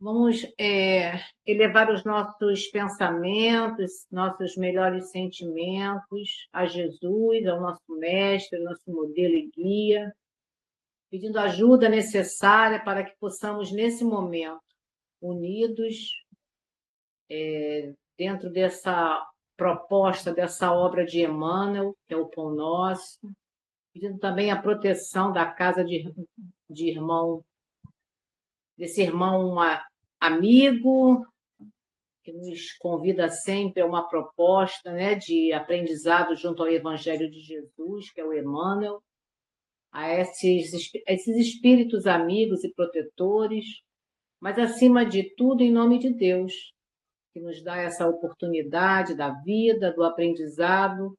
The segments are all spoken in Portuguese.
Vamos elevar os nossos pensamentos, nossos melhores sentimentos a Jesus, ao nosso mestre, ao nosso modelo e guia, pedindo a ajuda necessária para que possamos, nesse momento, unidos, dentro dessa proposta, dessa obra de Emmanuel, que é o Pão Nosso, pedindo também a proteção da casa de irmão, desse irmão amigo, que nos convida sempre a uma proposta, né, de aprendizado junto ao Evangelho de Jesus, que é o Emmanuel, a esses espíritos amigos e protetores, mas, acima de tudo, em nome de Deus, que nos dá essa oportunidade da vida, do aprendizado,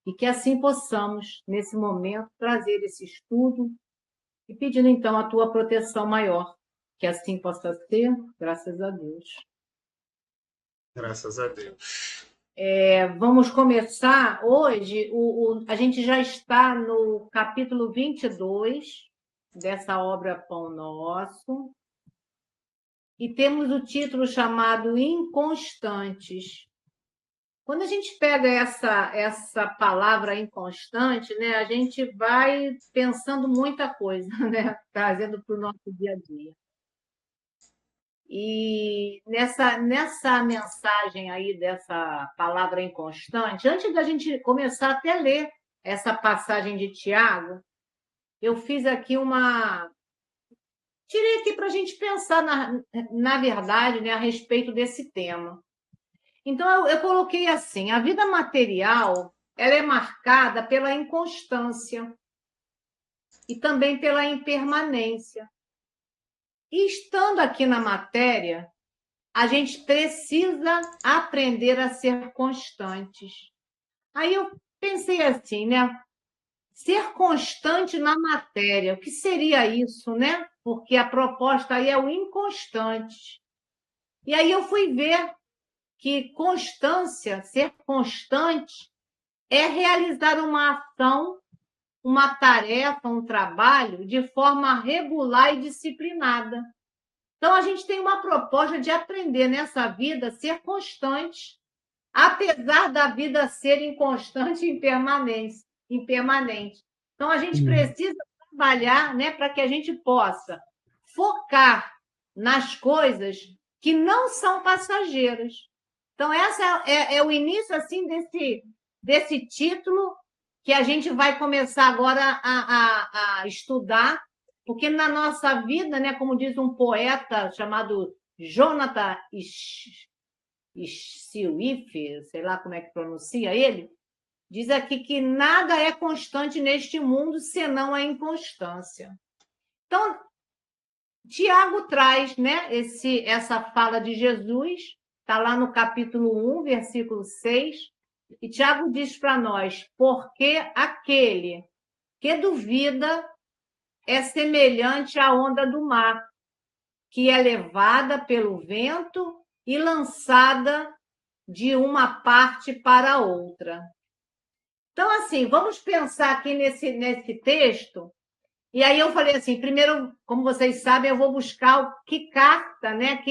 e que assim possamos, nesse momento, trazer esse estudo e pedindo, então, a tua proteção maior, que assim possa ser, graças a Deus. Graças a Deus. Vamos começar hoje, a gente já está no capítulo 22 dessa obra Pão Nosso, e temos o título chamado Inconstantes. Quando a gente pega essa palavra inconstante, né, a gente vai pensando muita coisa, né, trazendo para o nosso dia a dia. E nessa mensagem aí dessa palavra inconstante, antes da gente começar até a ler essa passagem de Tiago, eu fiz aqui tirei aqui para a gente pensar, na verdade, né, a respeito desse tema. Então, eu coloquei assim: a vida material ela é marcada pela inconstância e também pela impermanência. E estando aqui na matéria, a gente precisa aprender a ser constantes. Aí eu pensei assim, né? Ser constante na matéria, o que seria isso, né? Porque a proposta aí é o inconstante. E aí eu fui ver que constância, ser constante, é realizar uma ação, uma tarefa, um trabalho de forma regular e disciplinada. Então, a gente tem uma proposta de aprender nessa vida a ser constante, apesar da vida ser inconstante e impermanente. Então, a gente precisa trabalhar, né, para que a gente possa focar nas coisas que não são passageiras. Então, essa é o início assim desse título que a gente vai começar agora a estudar, porque na nossa vida, né, como diz um poeta chamado Jonathan Swift, sei lá como é que pronuncia ele, diz aqui que nada é constante neste mundo senão a inconstância. Então, Tiago traz, né, essa fala de Jesus, está lá no capítulo 1, versículo 6, e Tiago diz para nós: porque aquele que duvida é semelhante à onda do mar, que é levada pelo vento e lançada de uma parte para outra. Então, assim, vamos pensar aqui nesse texto. E aí eu falei assim, primeiro, como vocês sabem, eu vou buscar que carta, né?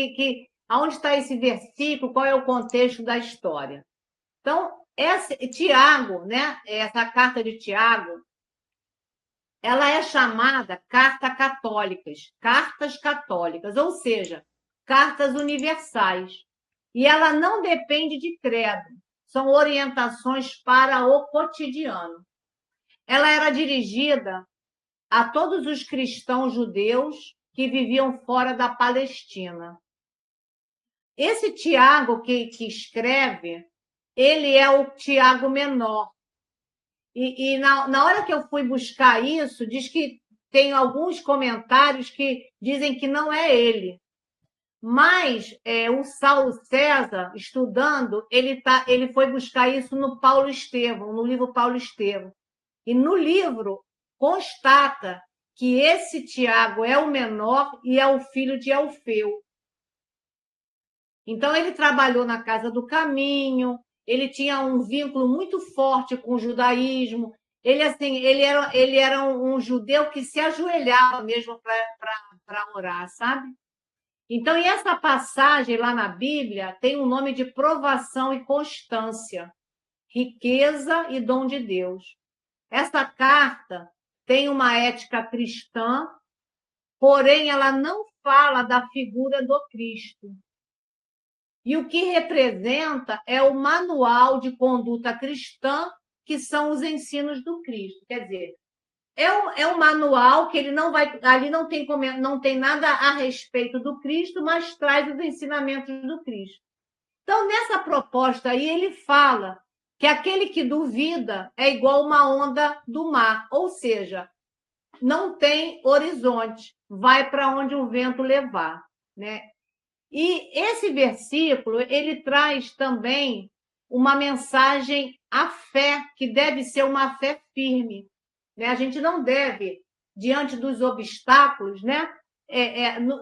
Aonde está esse versículo, qual é o contexto da história. Então, Tiago, né? Essa carta de Tiago, ela é chamada cartas católicas, ou seja, cartas universais. E ela não depende de credo, são orientações para o cotidiano. Ela era dirigida a todos os cristãos judeus que viviam fora da Palestina. Esse Tiago que escreve, ele é o Tiago menor. E na hora que eu fui buscar isso, diz que tem alguns comentários que dizem que não é ele. Mas o Saulo César, estudando, ele foi buscar isso no Paulo Estevão, no livro Paulo Estevão. E no livro constata que esse Tiago é o menor e é o filho de Alfeu. Então, ele trabalhou na Casa do Caminho, ele tinha um vínculo muito forte com o judaísmo. Ele, assim, ele era um judeu que se ajoelhava mesmo para orar, sabe? Então, e essa passagem lá na Bíblia tem o nome de provação e constância, riqueza e dom de Deus. Essa carta tem uma ética cristã, porém ela não fala da figura do Cristo. E o que representa é o manual de conduta cristã, que são os ensinos do Cristo. Quer dizer, é um manual que ele não vai. Ali não tem nada a respeito do Cristo, mas traz os ensinamentos do Cristo. Então, nessa proposta aí, ele fala que aquele que duvida é igual uma onda do mar, ou seja, não tem horizonte, vai para onde o vento levar, né? E esse versículo, ele traz também uma mensagem à fé, que deve ser uma fé firme, né? A gente não deve, diante dos obstáculos, né,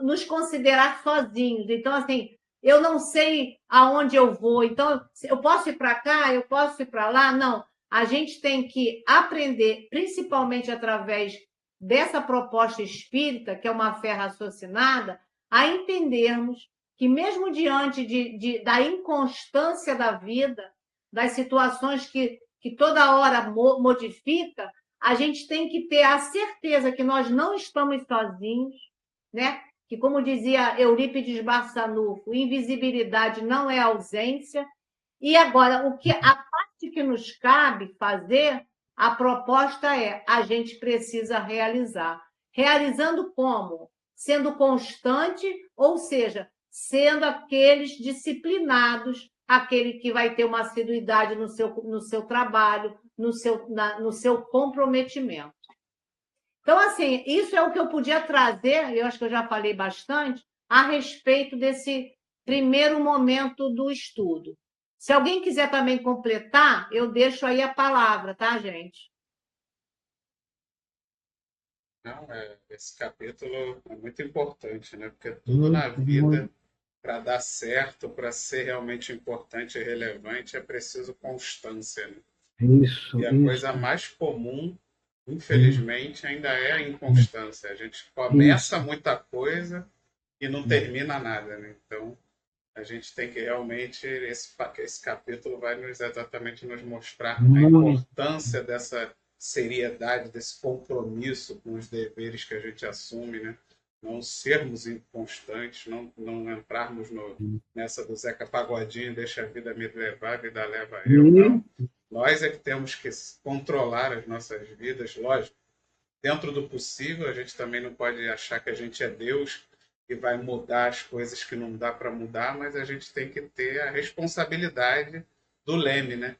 nos considerar sozinhos. Então, assim, eu não sei aonde eu vou, então eu posso ir para cá, eu posso ir para lá? Não. A gente tem que aprender, principalmente através dessa proposta espírita, que é uma fé raciocinada, a entendermos que mesmo diante da inconstância da vida, das situações que toda hora modifica, a gente tem que ter a certeza que nós não estamos sozinhos, né? Que, como dizia Eurípides Barçanufo, invisibilidade não é ausência. E agora, a parte que nos cabe fazer, a proposta é a gente precisa realizar. Realizando como? Sendo constante, ou seja, sendo aqueles disciplinados, aquele que vai ter uma assiduidade no seu trabalho, no seu comprometimento. Então, assim, isso é o que eu podia trazer, eu acho que eu já falei bastante, a respeito desse primeiro momento do estudo. Se alguém quiser também completar, eu deixo aí a palavra, tá, gente? Não, esse capítulo é muito importante, né? Porque tudo na vida, para dar certo, para ser realmente importante e relevante, é preciso constância, né? Isso, E a isso, coisa mais comum, infelizmente, ainda é a inconstância. A gente começa isso. muita coisa e não termina nada, né? Então, a gente tem que realmente, esse capítulo vai exatamente nos mostrar a Muito. importância dessa seriedade, desse compromisso com os deveres que a gente assume, né? Não sermos inconstantes, não entrarmos nessa do Zeca Pagodinho, deixa a vida me levar, a vida leva eu, E não. Nós é que temos que controlar as nossas vidas, lógico. Dentro do possível, a gente também não pode achar que a gente é Deus e vai mudar as coisas que não dá para mudar, mas a gente tem que ter a responsabilidade do leme, né?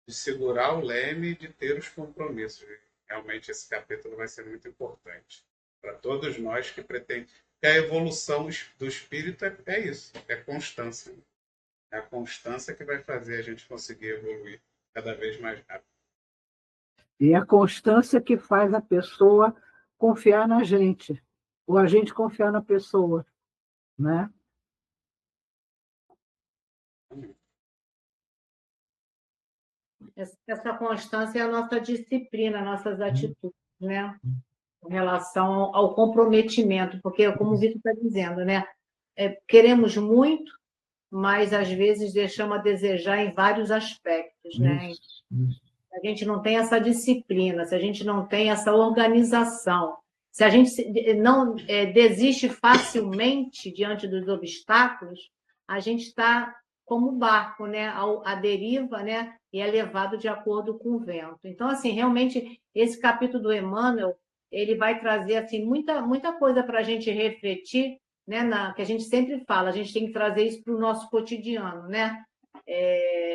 De segurar o leme e de ter os compromissos. Realmente esse capítulo vai ser muito importante para todos nós que pretendem. E a evolução do espírito é isso, é constância. É a constância que vai fazer a gente conseguir evoluir cada vez mais rápido. e a constância que faz a pessoa confiar na gente, ou a gente confiar na pessoa, né? Essa constância é a nossa disciplina, nossas atitudes, né? Em relação ao comprometimento, porque, como o Vitor está dizendo, né? Queremos muito, mas às vezes deixamos a desejar em vários aspectos, né? Isso, isso. A gente não tem essa disciplina, se a gente não tem essa organização, se a gente não desiste facilmente diante dos obstáculos, a gente está como barco, né, à deriva, né, e é levado de acordo com o vento. Então, assim, realmente esse capítulo do Emmanuel, ele vai trazer assim muita coisa para a gente refletir, né, que a gente sempre fala, a gente tem que trazer isso para o nosso cotidiano, né?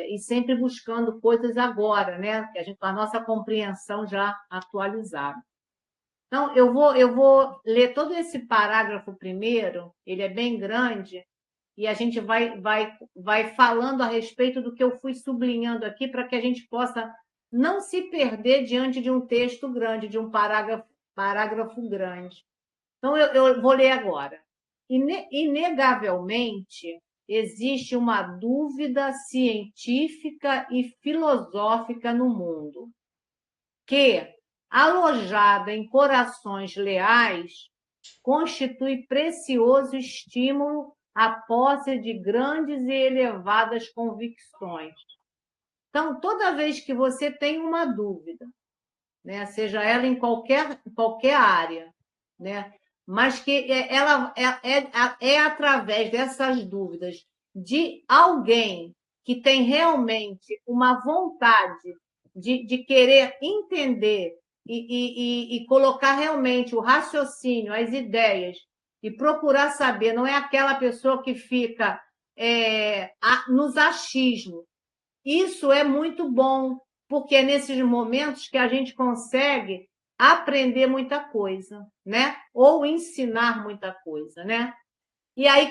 E sempre buscando coisas agora, né? Que a nossa compreensão já atualizada. Então, eu vou ler todo esse parágrafo primeiro, ele é bem grande, e a gente vai falando a respeito do que eu fui sublinhando aqui, para que a gente possa não se perder diante de um texto grande, de um parágrafo grande. Então, eu vou ler agora. Inegavelmente, existe uma dúvida científica e filosófica no mundo, que, alojada em corações leais, constitui precioso estímulo à posse de grandes e elevadas convicções. Então, toda vez que você tem uma dúvida, né, seja ela em qualquer área, né, mas que ela é através dessas dúvidas de alguém que tem realmente uma vontade de querer entender e colocar realmente o raciocínio, as ideias, e procurar saber, não é aquela pessoa que fica nos achismos. Isso é muito bom, porque é nesses momentos que a gente consegue aprender muita coisa, né? Ou ensinar muita coisa, né? E aí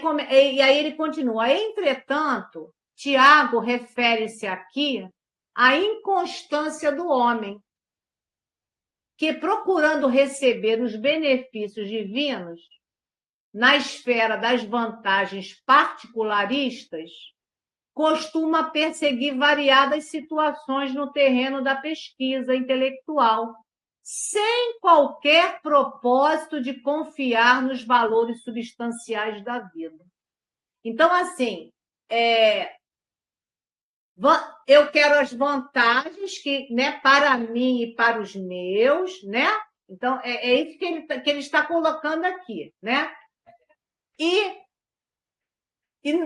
ele continua. Entretanto, Tiago refere-se aqui à inconstância do homem, que, procurando receber os benefícios divinos na esfera das vantagens particularistas, costuma perseguir variadas situações no terreno da pesquisa intelectual, sem qualquer propósito de confiar nos valores substanciais da vida. Então, assim, eu quero as vantagens que, né, para mim e para os meus, né? Então, é isso que ele está colocando aqui, né? E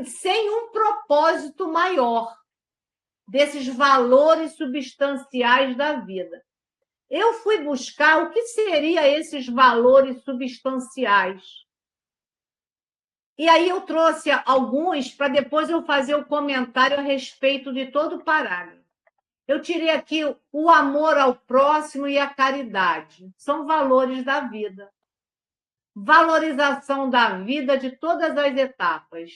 sem um propósito maior desses valores substanciais da vida. Eu fui buscar o que seriam esses valores substanciais. E aí eu trouxe alguns para depois eu fazer o comentário a respeito de todo o parágrafo. Eu tirei aqui o amor ao próximo e a caridade. São valores da vida. Valorização da vida de todas as etapas.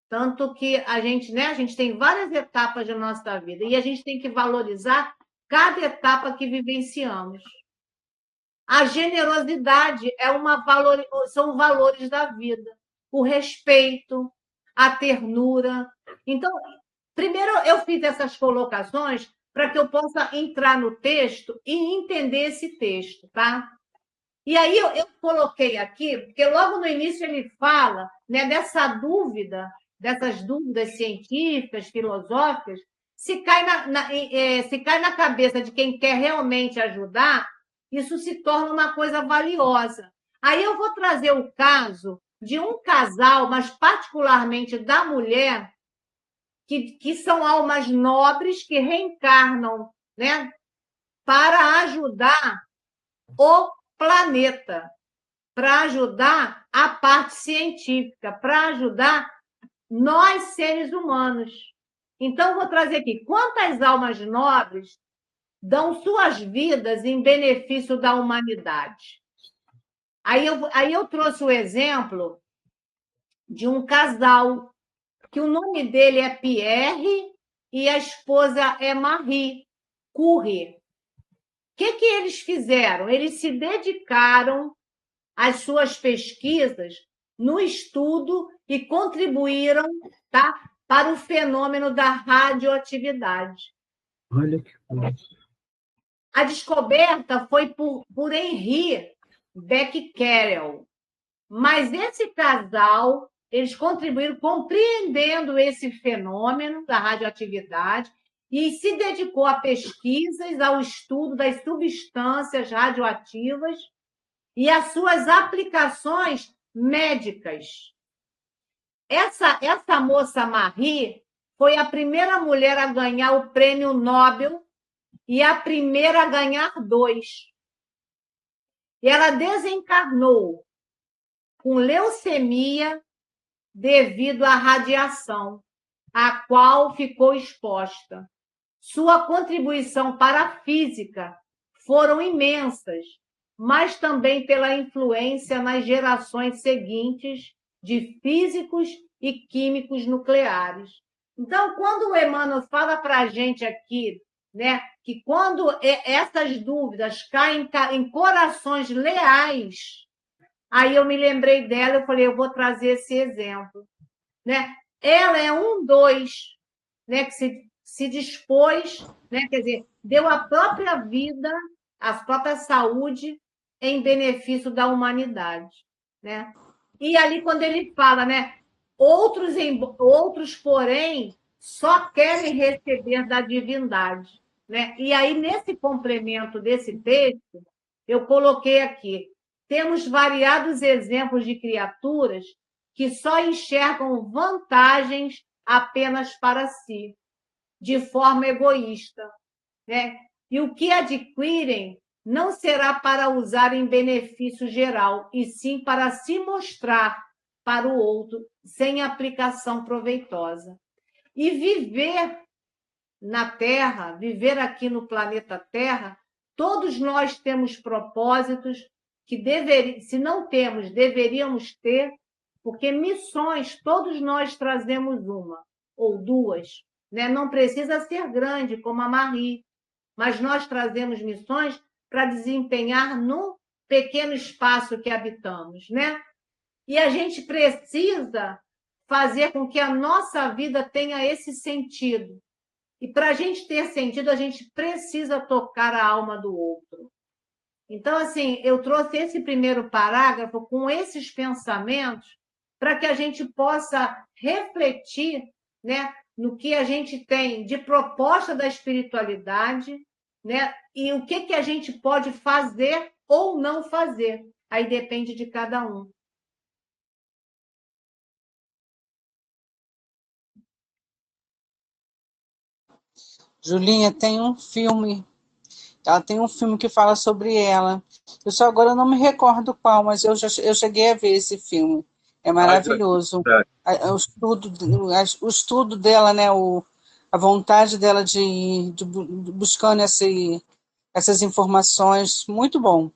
Tanto que a gente tem várias etapas da nossa vida e a gente tem que valorizar cada etapa que vivenciamos. A generosidade são valores da vida. O respeito, a ternura. Então, primeiro eu fiz essas colocações para que eu possa entrar no texto e entender esse texto, tá? E aí eu coloquei aqui, porque logo no início ele fala, né, dessas dúvidas científicas, filosóficas, se cai na cabeça de quem quer realmente ajudar, isso se torna uma coisa valiosa. Aí eu vou trazer o caso de um casal, mas particularmente da mulher, que são almas nobres que reencarnam, né, para ajudar o planeta, para ajudar a parte científica, para ajudar nós, seres humanos. Então, vou trazer aqui quantas almas nobres dão suas vidas em benefício da humanidade. Aí eu trouxe o exemplo de um casal, que o nome dele é Pierre e a esposa é Marie Curie. O que eles fizeram? Eles se dedicaram às suas pesquisas no estudo e contribuíram, tá, para o fenômeno da radioatividade. Olha que coisa. A descoberta foi por Henri Becquerel, mas esse casal, eles contribuíram compreendendo esse fenômeno da radioatividade e se dedicou a pesquisas, ao estudo das substâncias radioativas e as suas aplicações médicas. Essa moça Marie foi a primeira mulher a ganhar o prêmio Nobel e a primeira a ganhar 2. E ela desencarnou com leucemia devido à radiação, à qual ficou exposta. Sua contribuição para a física foram imensas mas também pela influência nas gerações seguintes de físicos e químicos nucleares. Então, quando o Emmanuel fala para a gente aqui, né, que quando essas dúvidas caem em corações leais, aí eu me lembrei dela, eu falei, eu vou trazer esse exemplo. Né? Ela é um dos, né, que se dispôs, né, quer dizer, deu a própria vida, a própria saúde em benefício da humanidade. Né? E ali, quando ele fala, né, outros, porém, só querem receber da divindade. Né? E aí, nesse complemento desse texto, eu coloquei aqui, temos variados exemplos de criaturas que só enxergam vantagens apenas para si, de forma egoísta. Né? E o que adquirem não será para usar em benefício geral, e sim para se mostrar para o outro, sem aplicação proveitosa. E viver na Terra, viver aqui no planeta Terra, todos nós temos propósitos que se não temos, deveríamos ter, porque missões, todos nós trazemos uma ou duas. Né? Não precisa ser grande, como a Marie, mas nós trazemos missões para desempenhar no pequeno espaço que habitamos. Né? E a gente precisa fazer com que a nossa vida tenha esse sentido. E para a gente ter sentido, a gente precisa tocar a alma do outro. Então, assim, eu trouxe esse primeiro parágrafo com esses pensamentos para que a gente possa refletir, né, no que a gente tem de proposta da espiritualidade, né, e o que a gente pode fazer ou não fazer. Aí depende de cada um. Julinha, tem um filme. Ela tem um filme que fala sobre ela. Eu só agora não me recordo qual, mas eu cheguei a ver esse filme. É maravilhoso. O estudo dela, né? A vontade dela de buscando essas informações, muito bom.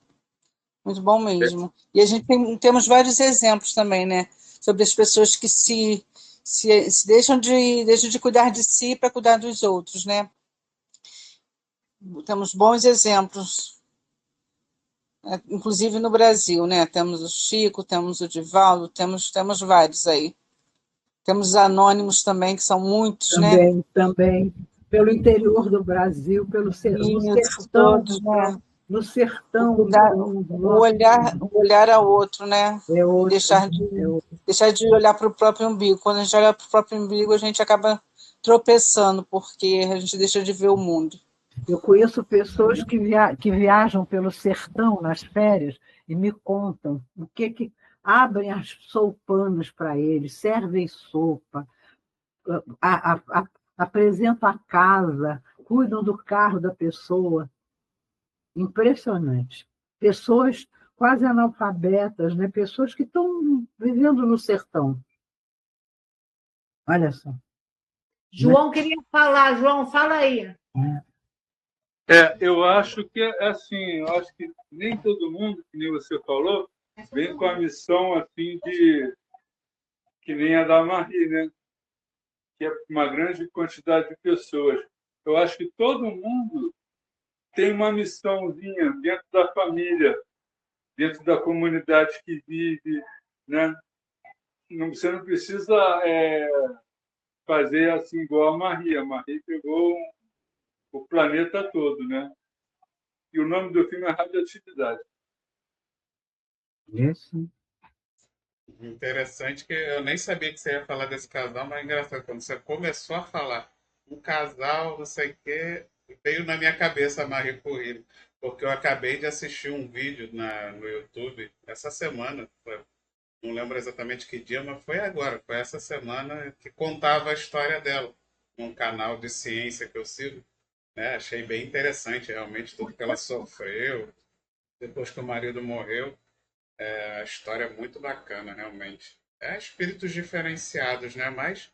Muito bom mesmo. E a gente temos vários exemplos também, né? Sobre as pessoas que se deixam de cuidar de si para cuidar dos outros, né? Temos bons exemplos, né? Inclusive no Brasil, né? Temos o Chico, temos o Divaldo, temos vários aí. Temos anônimos também, que são muitos, também, né? Também, pelo interior do Brasil, no Isso, sertão, todos, né? no sertão, O olhar ao outro, né? é outro, Deixar de olhar para o próprio umbigo. Quando a gente olha para o próprio umbigo, a gente acaba tropeçando, porque a gente deixa de ver o mundo. Eu conheço pessoas que viajam pelo sertão nas férias e me contam o que abrem as soupanas para eles, servem sopa, apresentam a casa, cuidam do carro da pessoa. Impressionante. Pessoas quase analfabetas, né? Pessoas que estão vivendo no sertão. Olha só. João queria falar. João, fala aí. Eu acho que assim, eu acho que nem todo mundo, que nem você falou, vem com a missão assim de que nem a da Marie, né? Que é uma grande quantidade de pessoas. Eu acho que todo mundo tem uma missãozinha dentro da família, dentro da comunidade que vive, né? Você não precisa fazer assim igual a Marie. A Marie pegou o planeta todo, né? E o nome do filme é Radioatividade. Isso. Interessante que eu nem sabia que você ia falar desse casal, mas é engraçado, quando você começou a falar um casal, não sei o quê, veio na minha cabeça a Marie Curie, porque eu acabei de assistir um vídeo no YouTube essa semana, não lembro exatamente que dia, mas foi agora, foi essa semana que contava a história dela, num canal de ciência que eu sigo, né? Achei bem interessante realmente tudo que ela sofreu depois que o marido morreu. A história é muito bacana, realmente. É espíritos diferenciados, né? Mas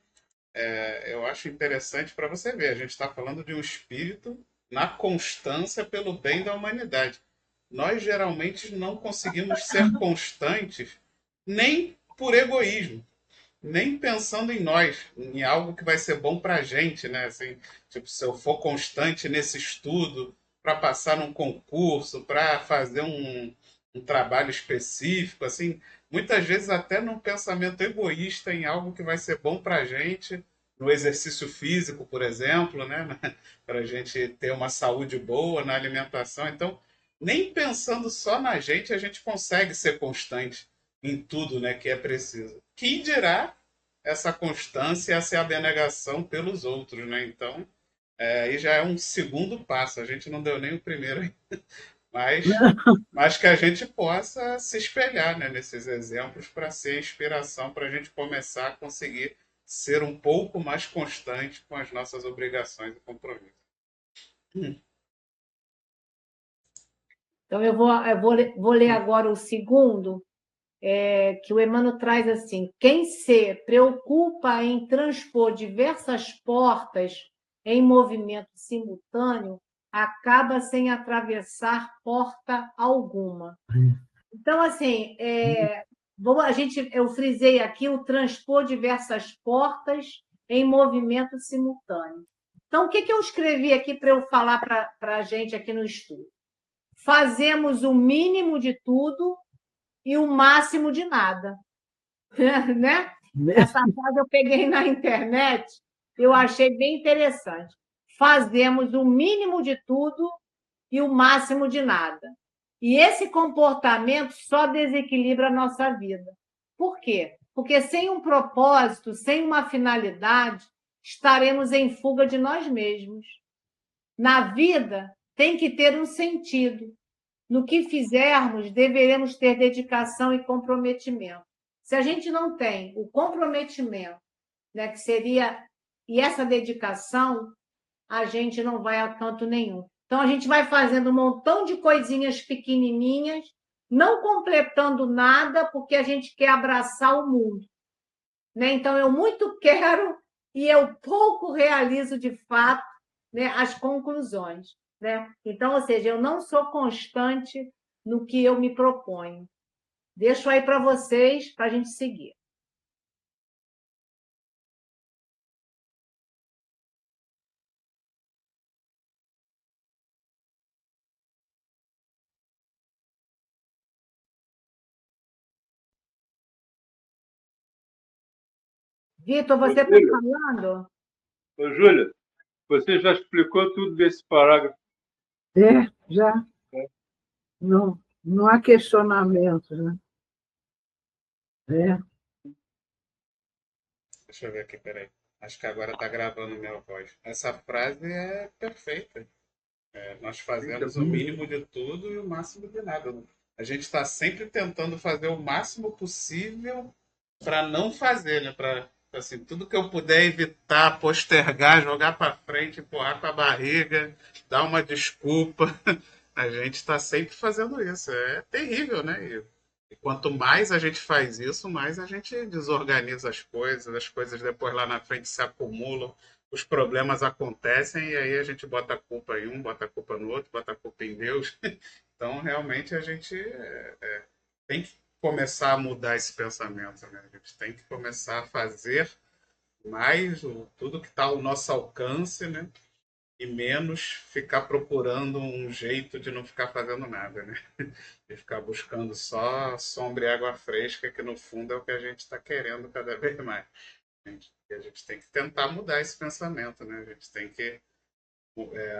eu acho interessante para você ver. A gente está falando de um espírito na constância pelo bem da humanidade. nós geralmente não conseguimos ser constantes nem por egoísmo, nem pensando em nós, em algo que vai ser bom para a gente, né? Assim, tipo, se eu for constante nesse estudo para passar num concurso, para fazer um trabalho específico, assim, muitas vezes até num pensamento egoísta em algo que vai ser bom para a gente, no exercício físico, por exemplo, né? Para a gente ter uma saúde boa na alimentação. Então, nem pensando só na gente, a gente consegue ser constante em tudo, né, que é preciso. Que dirá essa constância, essa abnegação pelos outros, né? Então, aí já é um segundo passo. A gente não deu nem o primeiro, mas que a gente possa se espelhar, né, nesses exemplos para ser inspiração para a gente começar a conseguir ser um pouco mais constante com as nossas obrigações e compromissos. Então, vou ler agora o segundo, que o Emmanuel traz assim: quem se preocupa em transpor diversas portas em movimento simultâneo acaba sem atravessar porta alguma. Então, assim, eu frisei aqui o transpor diversas portas em movimento simultâneo. Então, o que eu escrevi aqui para eu falar para a gente aqui no estudo? Fazemos o mínimo de tudo e o máximo de nada. Né? Essa frase eu peguei na internet, eu achei bem interessante. Fazemos o mínimo de tudo e o máximo de nada. E esse comportamento só desequilibra a nossa vida. Por quê? Porque sem um propósito, sem uma finalidade, estaremos em fuga de nós mesmos. Na vida, tem que ter um sentido. No que fizermos, deveremos ter dedicação e comprometimento. Se a gente não tem o comprometimento, né, que seria, e essa dedicação, a gente não vai a canto nenhum. Então, a gente vai fazendo um montão de coisinhas pequenininhas, não completando nada, porque a gente quer abraçar o mundo. Né? Então, eu muito quero e eu pouco realizo de fato, né, as conclusões. Né? Então, ou seja, eu não sou constante no que eu me proponho. Deixo aí para vocês, para a gente seguir. Vitor, você está falando? Ô, Júlia, você já explicou tudo desse parágrafo? Já. Não há questionamentos, né? Deixa eu ver aqui, peraí. Acho que agora está gravando minha voz. Essa frase é perfeita. Nós fazemos o mínimo de tudo e o máximo de nada. A gente está sempre tentando fazer o máximo possível para não fazer, né? Para assim, tudo que eu puder evitar, postergar, jogar para frente, empurrar com a barriga, dar uma desculpa. A gente está sempre fazendo isso. É terrível, né? E quanto mais a gente faz isso, mais a gente desorganiza as coisas depois lá na frente se acumulam, os problemas acontecem e aí a gente bota a culpa em um, bota a culpa no outro, bota a culpa em Deus. Então, realmente, a gente tem que começar a mudar esse pensamento, né? A gente tem que começar a fazer mais tudo que está ao nosso alcance, né? E menos ficar procurando um jeito de não ficar fazendo nada, né? De ficar buscando só sombra e água fresca, que no fundo é o que a gente está querendo cada vez mais. A gente tem que tentar mudar esse pensamento, né? A gente tem que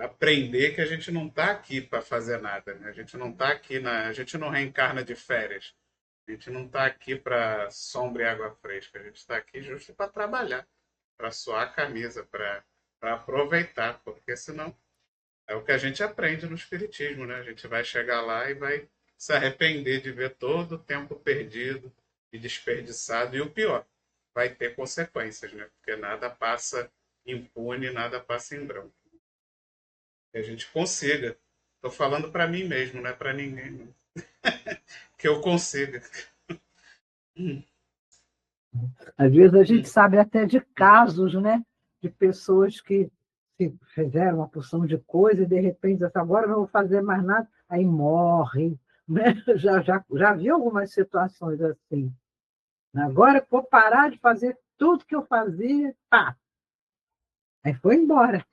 aprender que a gente não está aqui para fazer nada, né? A gente não está aqui a gente não reencarna de férias. A gente não está aqui para sombra e água fresca. A gente está aqui justo para trabalhar, para suar a camisa, para aproveitar, porque senão é o que a gente aprende no Espiritismo, né? A gente vai chegar lá e vai se arrepender de ver todo o tempo perdido e desperdiçado. E o pior, vai ter consequências, né? Porque nada passa impune, nada passa em branco. Que a gente consiga. Estou falando para mim mesmo, não é para ninguém. Não. Que eu consiga. Às vezes a gente sabe até de casos, né? De pessoas que fizeram uma porção de coisa e, de repente, agora não vou fazer mais nada. aí morre, né? Já vi algumas situações assim. Agora que vou parar de fazer tudo que eu fazia, pá, aí foi embora.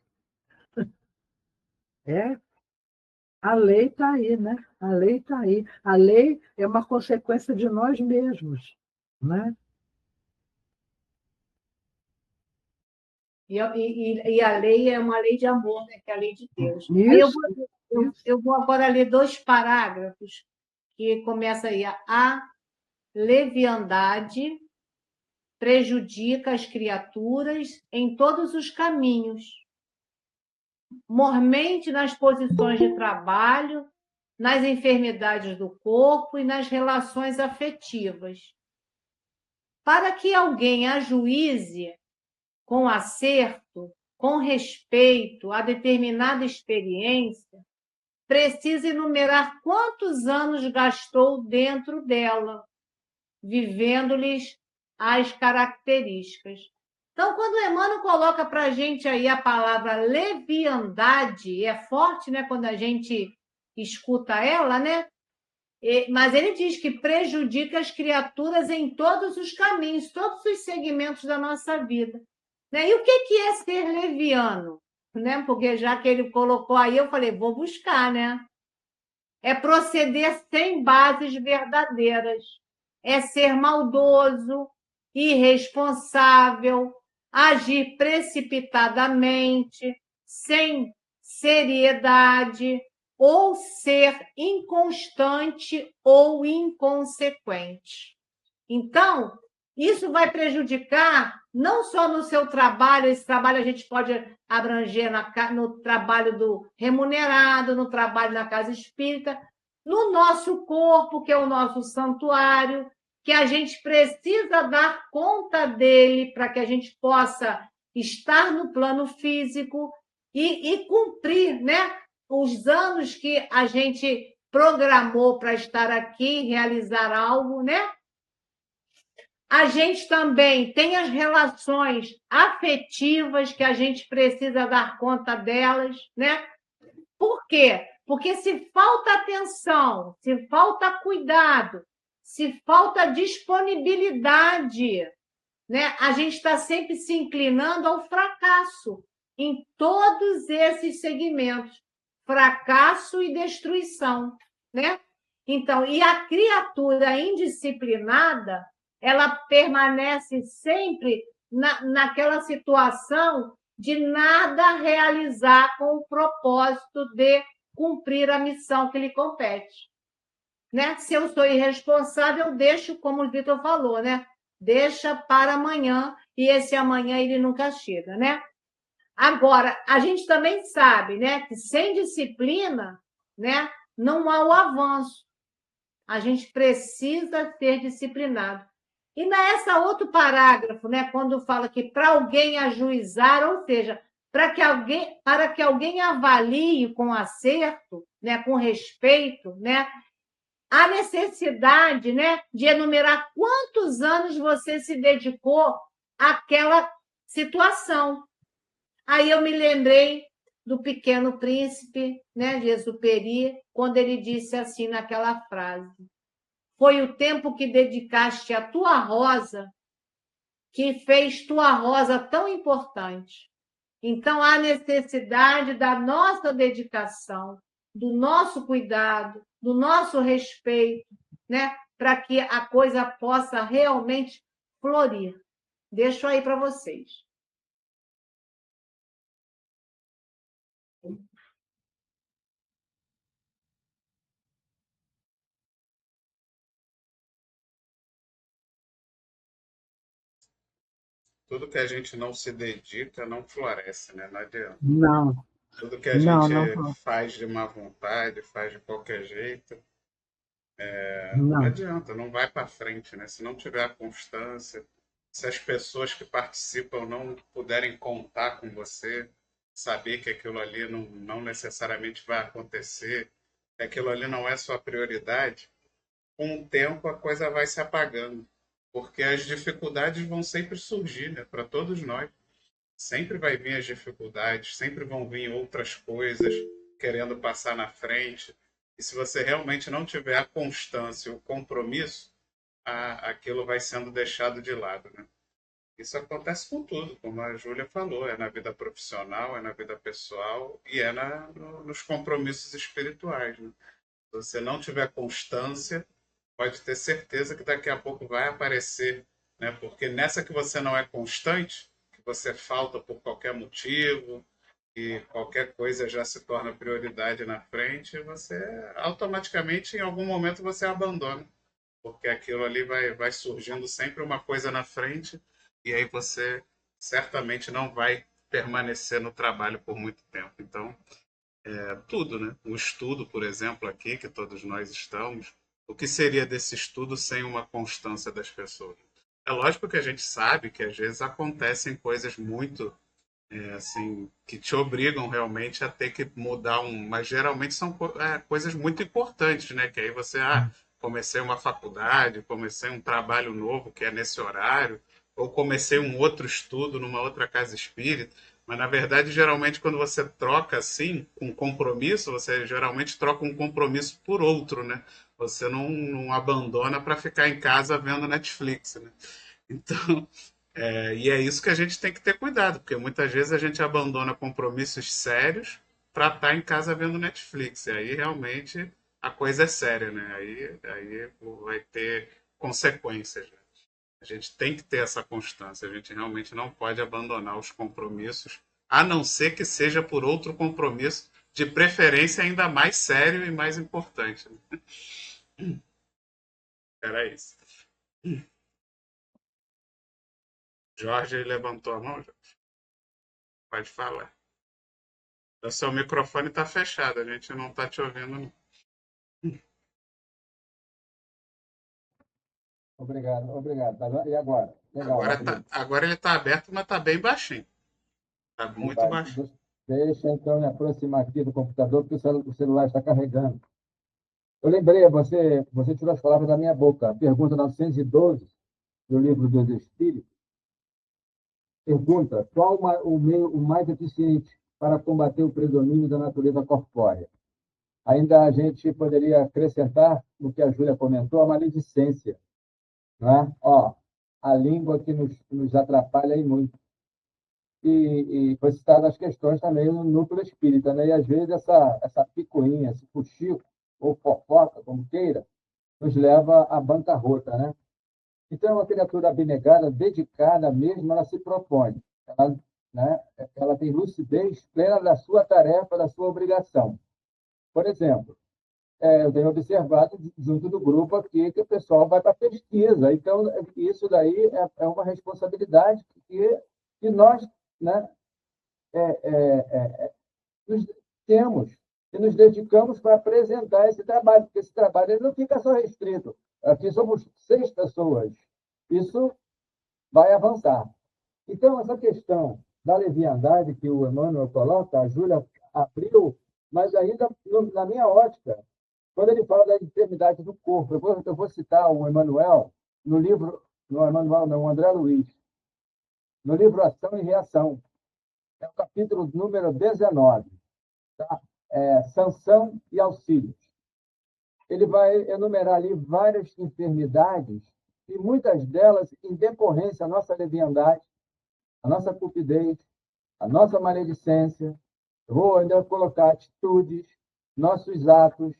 É, a lei está aí, né? A lei está aí. A lei é uma consequência de nós mesmos, né? E a lei é uma lei de amor, né? Que é a lei de Deus. Aí Isso, isso. eu vou agora ler 2 parágrafos que começa aí. A leviandade prejudica as criaturas em todos os caminhos, mormente nas posições de trabalho, nas enfermidades do corpo e nas relações afetivas. Para que alguém ajuize com acerto, com respeito a determinada experiência, precisa enumerar quantos anos gastou dentro dela, vivendo-lhes as características. Então, quando o Emmanuel coloca para a gente aí a palavra leviandade, é forte, né, quando a gente escuta ela, né? Mas ele diz que prejudica as criaturas em todos os caminhos, todos os segmentos da nossa vida. Né? E o que é ser leviano? Né? Porque já que ele colocou aí, eu falei, vou buscar, né? É proceder sem bases verdadeiras, é ser maldoso, irresponsável, agir precipitadamente, sem seriedade, ou ser inconstante ou inconsequente. Então, isso vai prejudicar não só no seu trabalho, esse trabalho a gente pode abranger no trabalho do remunerado, no trabalho na casa espírita, no nosso corpo, que é o nosso santuário, que a gente precisa dar conta dele para que a gente possa estar no plano físico e cumprir, né, os anos que a gente programou para estar aqui, realizar algo, né? A gente também tem as relações afetivas que a gente precisa dar conta delas, né? Por quê? Porque se falta atenção, se falta cuidado, se falta disponibilidade, né? A gente está sempre se inclinando ao fracasso em todos esses segmentos, fracasso e destruição, né? Então, e a criatura indisciplinada, ela permanece sempre naquela situação de nada realizar com o propósito de cumprir a missão que lhe compete. Né? Se eu sou irresponsável, eu deixo, como o Vitor falou, né? Deixa para amanhã, e esse amanhã ele nunca chega, né? Agora, a gente também sabe, né, que sem disciplina, né, não há o avanço. A gente precisa ser disciplinado. E nessa outro parágrafo, né, quando fala que para alguém ajuizar, ou seja, para que alguém avalie com acerto, né, com respeito, né, a necessidade, né, de enumerar quantos anos você se dedicou àquela situação. Aí eu me lembrei do Pequeno Príncipe, né, de Exupéry, quando ele disse assim naquela frase: foi o tempo que dedicaste à tua rosa que fez tua rosa tão importante. Então, há necessidade da nossa dedicação, do nosso cuidado, do nosso respeito, né? Para que a coisa possa realmente florir. Deixo aí para vocês. Tudo que a gente não se dedica não floresce, né? Não adianta. Não, Tudo que a não, gente não, faz de má vontade, faz de qualquer jeito, não não. adianta, não vai para frente, né? Se não tiver a constância, se as pessoas que participam não puderem contar com você, saber que aquilo ali não necessariamente vai acontecer, que aquilo ali não é sua prioridade, com o tempo a coisa vai se apagando, porque as dificuldades vão sempre surgir, né? Para todos nós. Sempre vai vir as dificuldades, sempre vão vir outras coisas querendo passar na frente. E se você realmente não tiver a constância, o compromisso, aquilo vai sendo deixado de lado, né? Isso acontece com tudo, como a Júlia falou, é na vida profissional, é na vida pessoal e é nos compromissos espirituais, né? Se você não tiver constância, pode ter certeza que daqui a pouco vai aparecer, né? Porque nessa que você não é constante, que você falta por qualquer motivo, e qualquer coisa já se torna prioridade na frente, você automaticamente, em algum momento, você abandona, porque aquilo ali vai surgindo sempre uma coisa na frente, e aí você certamente não vai permanecer no trabalho por muito tempo. Então, tudo, né? O estudo, por exemplo, aqui, que todos nós estamos, o que seria desse estudo sem uma constância das pessoas? É lógico que a gente sabe que às vezes acontecem coisas muito assim que te obrigam realmente a ter que mudar mas geralmente são coisas muito importantes, né? Que aí você, comecei uma faculdade, comecei um trabalho novo que é nesse horário, ou comecei um outro estudo numa outra casa espírita. Mas, na verdade, geralmente, quando você troca assim, um compromisso, você geralmente troca um compromisso por outro, né? Você não abandona para ficar em casa vendo Netflix, né? Então, e é isso que a gente tem que ter cuidado, porque muitas vezes a gente abandona compromissos sérios para estar em casa vendo Netflix. E aí realmente a coisa é séria, né? Aí vai ter consequências, né? A gente tem que ter essa constância, a gente realmente não pode abandonar os compromissos, a não ser que seja por outro compromisso, de preferência ainda mais sério e mais importante, né? Era isso. Jorge levantou a mão, Jorge. Pode falar. O seu microfone está fechado, a gente não está te ouvindo. Não. Obrigado, obrigado. E agora? Legal, abriu. Agora ele está aberto, mas está bem baixinho. Está muito Vai. baixo. Deixa então me aproximar aqui do computador, porque o celular está carregando. Eu lembrei, você tirou as palavras da minha boca. A pergunta 912 do Livro dos Espíritos pergunta: qual o meio o mais eficiente para combater o predomínio da natureza corpórea? Ainda a gente poderia acrescentar, no que a Júlia comentou, a maledicência, não é? Ó, a língua que nos atrapalha aí muito. E foi citado as questões também no núcleo espírita, né? E às vezes essa picuinha, esse fuxico, ou fofoca, como queira, nos leva à bancarrota, né? Então, é uma criatura abnegada, dedicada mesmo, ela se propõe. Ela, né, ela tem lucidez plena da sua tarefa, da sua obrigação. Por exemplo, eu tenho observado junto do grupo aqui que o pessoal vai para pesquisa. Então, isso daí é uma responsabilidade que nós, né, nos temos e nos dedicamos para apresentar esse trabalho, porque esse trabalho ele não fica só restrito. Aqui somos 6 pessoas. Isso vai avançar. Então, essa questão da leviandade que o Emmanuel coloca, a Júlia abriu, mas ainda na minha ótica, quando ele fala da enfermidade do corpo, eu vou citar o Emmanuel no livro, no Emmanuel, não, o André Luiz, no livro Ação e Reação, é o capítulo número 19, tá? Sanção e auxílios. Ele vai enumerar ali várias enfermidades, e muitas delas em decorrência da nossa leviandade, a nossa cupidez, a nossa maledicência. Eu vou ainda colocar atitudes, nossos atos,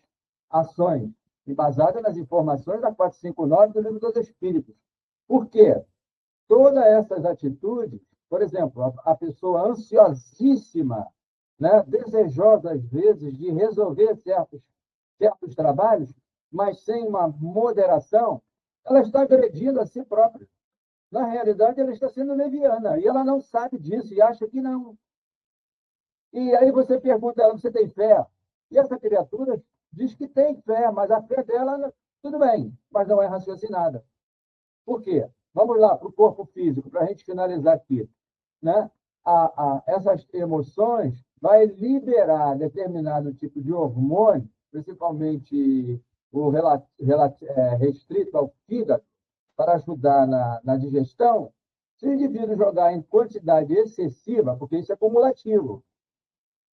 ações, embasadas nas informações da 459 do Livro dos Espíritos. Por quê? Todas essas atitudes, por exemplo, a pessoa ansiosíssima, né, desejosa, às vezes, de resolver certos trabalhos, mas sem uma moderação, ela está agredindo a si própria. Na realidade, ela está sendo leviana, e ela não sabe disso, e acha que não. E aí você pergunta a ela, você tem fé? E essa criatura diz que tem fé, mas a fé dela, tudo bem, mas não é raciocinada. Por quê? Vamos lá para o corpo físico, para a gente finalizar aqui. Né? Essas emoções vai liberar determinado tipo de hormônio, principalmente o restrito ao fígado, para ajudar na digestão. Se o indivíduo jogar em quantidade excessiva, porque isso é cumulativo,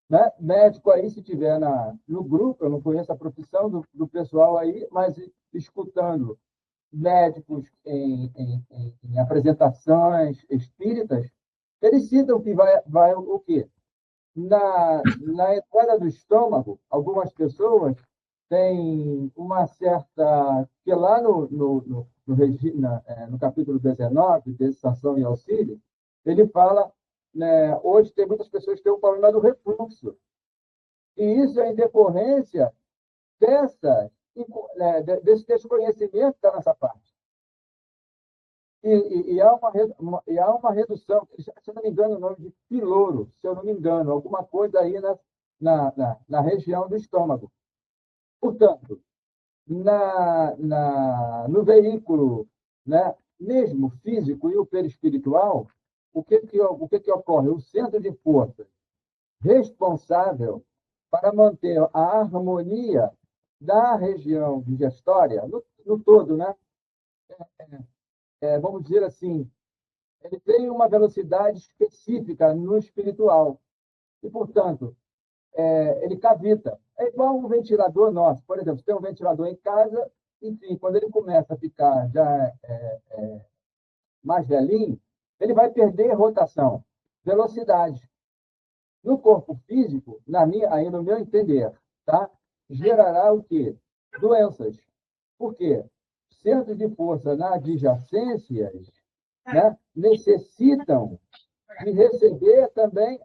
Né? Médico aí, se tiver no grupo, eu não conheço a profissão do pessoal aí, mas escutando médicos em apresentações espíritas, eles citam que vai o quê? Na entrada do estômago, algumas pessoas têm uma certa... que lá no capítulo 19, de Sanção e Auxílio, ele fala, né, hoje tem muitas pessoas que têm o problema do refluxo. E isso é em decorrência desse desconhecimento que está nessa parte. E há uma redução, se eu não me engano, o nome de piloro, se eu não me engano, alguma coisa aí na região do estômago. Portanto, no veículo, né, mesmo físico e o perispiritual, o que ocorre? O centro de força responsável para manter a harmonia da região digestória, no todo, né? Vamos dizer assim, ele tem uma velocidade específica no espiritual. E, portanto, ele cavita. É igual um ventilador nosso. Por exemplo, você tem um ventilador em casa, enfim, quando ele começa a ficar já mais velhinho, ele vai perder rotação, velocidade. No corpo físico, aí no meu entender, tá? Gerará o quê? Doenças. Por quê? Centros de força nas adjacências, né, necessitam de receber também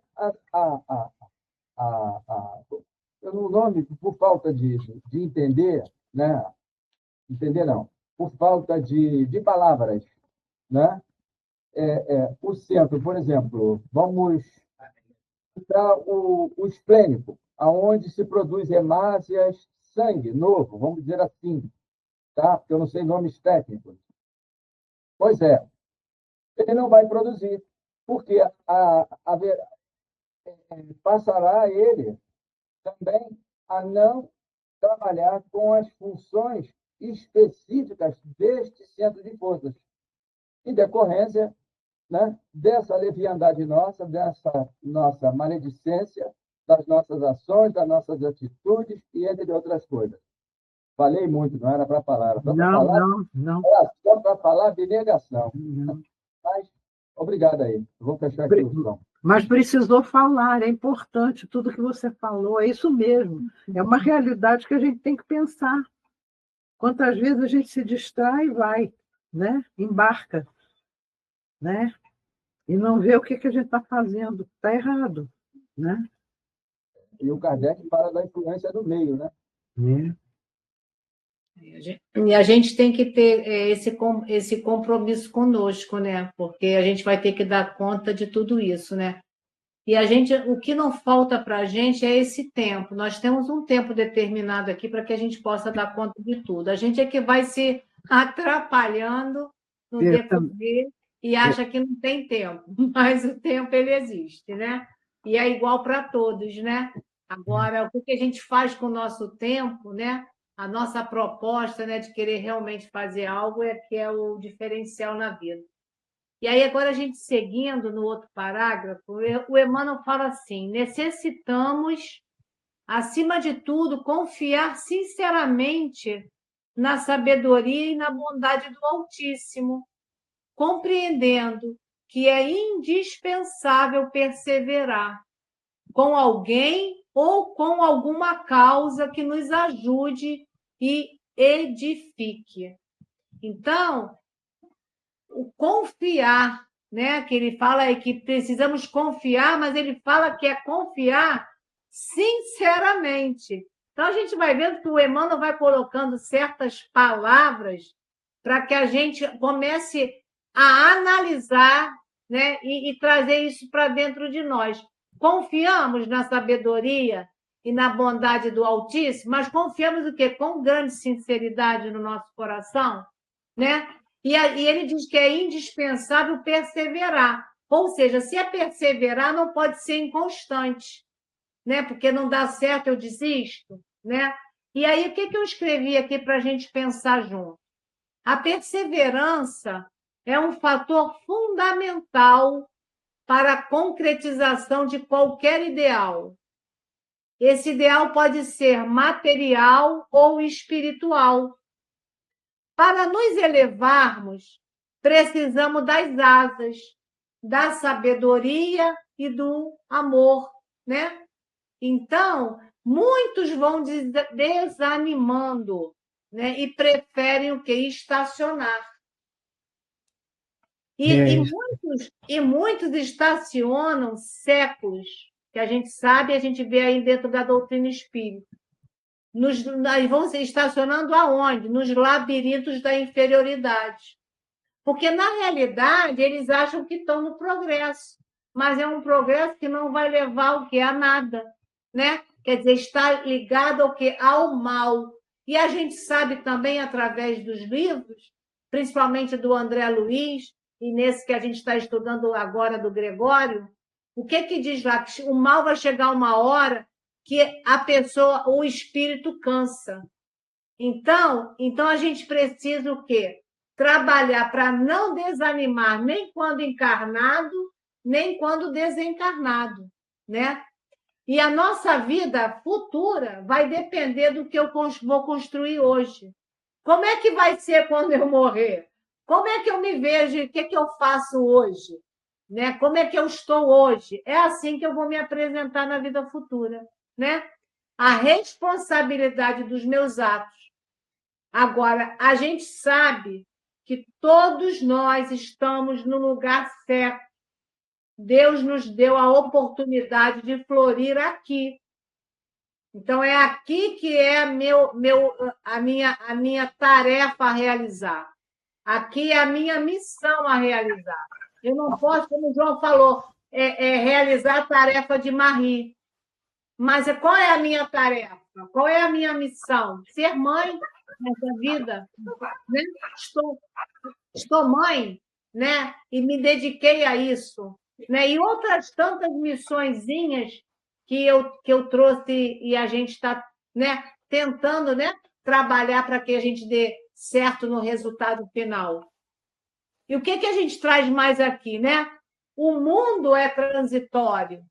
o nome, por falta de entender, né? Entender não, por falta de palavras, né? O centro, por exemplo, vamos dar o esplênico, aonde se produz hemácias, sangue novo, vamos dizer assim, tá? Porque eu não sei nomes técnicos. Pois é, ele não vai produzir, porque passará ele também a não trabalhar com as funções específicas deste centro de forças, em decorrência, né, dessa leviandade nossa, dessa nossa maledicência, das nossas ações, das nossas atitudes e entre outras coisas. Falei muito, não era para falar. Era só para falar de negação. Não. Mas, obrigado aí. Vou fechar aqui o som. Mas precisou falar, é importante tudo que você falou, é isso mesmo. É uma realidade que a gente tem que pensar. Quantas vezes a gente se distrai e vai, né? Embarca, né? E não vê o que a gente está fazendo. Está errado, né? E o Kardec fala da influência do meio, né? E a gente tem que ter esse compromisso conosco, né? Porque a gente vai ter que dar conta de tudo isso, né? E o que não falta para a gente é esse tempo. Nós temos um tempo determinado aqui para que a gente possa dar conta de tudo. A gente é que vai se atrapalhando no decorrer e acha que não tem tempo, mas o tempo ele existe, né? E é igual para todos, né? Agora, o que a gente faz com o nosso tempo, né? A nossa proposta, né, de querer realmente fazer algo que é o diferencial na vida. E aí, agora, a gente seguindo no outro parágrafo, o Emmanuel fala assim: necessitamos, acima de tudo, confiar sinceramente na sabedoria e na bondade do Altíssimo, compreendendo que é indispensável perseverar com alguém ou com alguma causa que nos ajude e edifique. Então, o confiar, né? Que ele fala é que precisamos confiar, mas ele fala que é confiar sinceramente. Então, a gente vai vendo que o Emmanuel vai colocando certas palavras para que a gente comece a analisar, né? E trazer isso para dentro de nós. Confiamos na sabedoria e na bondade do Altíssimo, mas confiamos o quê? Com grande sinceridade no nosso coração, né? E ele diz que é indispensável perseverar. Ou seja, se é perseverar, não pode ser inconstante, né? Porque não dá certo, eu desisto, né? E aí, o que eu escrevi aqui para a gente pensar junto? A perseverança é um fator fundamental para a concretização de qualquer ideal, Esse ideal pode ser material ou espiritual. Para nos elevarmos, precisamos das asas, da sabedoria e do amor, né? Então, muitos vão desanimando, né? E preferem o quê? Estacionar. E muitos estacionam séculos, que a gente sabe, a gente vê aí dentro da doutrina espírita. Vão se estacionando aonde? Nos labirintos da inferioridade. Porque, na realidade, eles acham que estão no progresso, mas é um progresso que não vai levar ao quê? A nada, né? Quer dizer, está ligado ao quê? Ao mal. E a gente sabe também, através dos livros, principalmente do André Luiz, e nesse que a gente está estudando agora do Gregório, o que diz lá? Que o mal vai chegar uma hora que a pessoa, o espírito cansa. Então a gente precisa o quê? Trabalhar para não desanimar nem quando encarnado, nem quando desencarnado, né? E a nossa vida futura vai depender do que eu vou construir hoje. Como é que vai ser quando eu morrer? Como é que eu me vejo? O que eu faço hoje? Né? Como é que eu estou hoje? É assim que eu vou me apresentar na vida futura, né? A responsabilidade dos meus atos. Agora, a gente sabe que todos nós estamos no lugar certo. Deus nos deu a oportunidade de florir aqui. Então, é aqui que é a minha tarefa a realizar. Aqui é a minha missão a realizar. Eu não posso, como o João falou, realizar a tarefa de Marie. Mas qual é a minha tarefa? Qual é a minha missão? Ser mãe nessa vida. Né? Estou mãe, né? E me dediquei a isso. Né? E outras tantas missõezinhas que eu trouxe e a gente está, né, tentando, né, trabalhar para que a gente dê certo no resultado final. E o que a gente traz mais aqui, né? O mundo é transitório,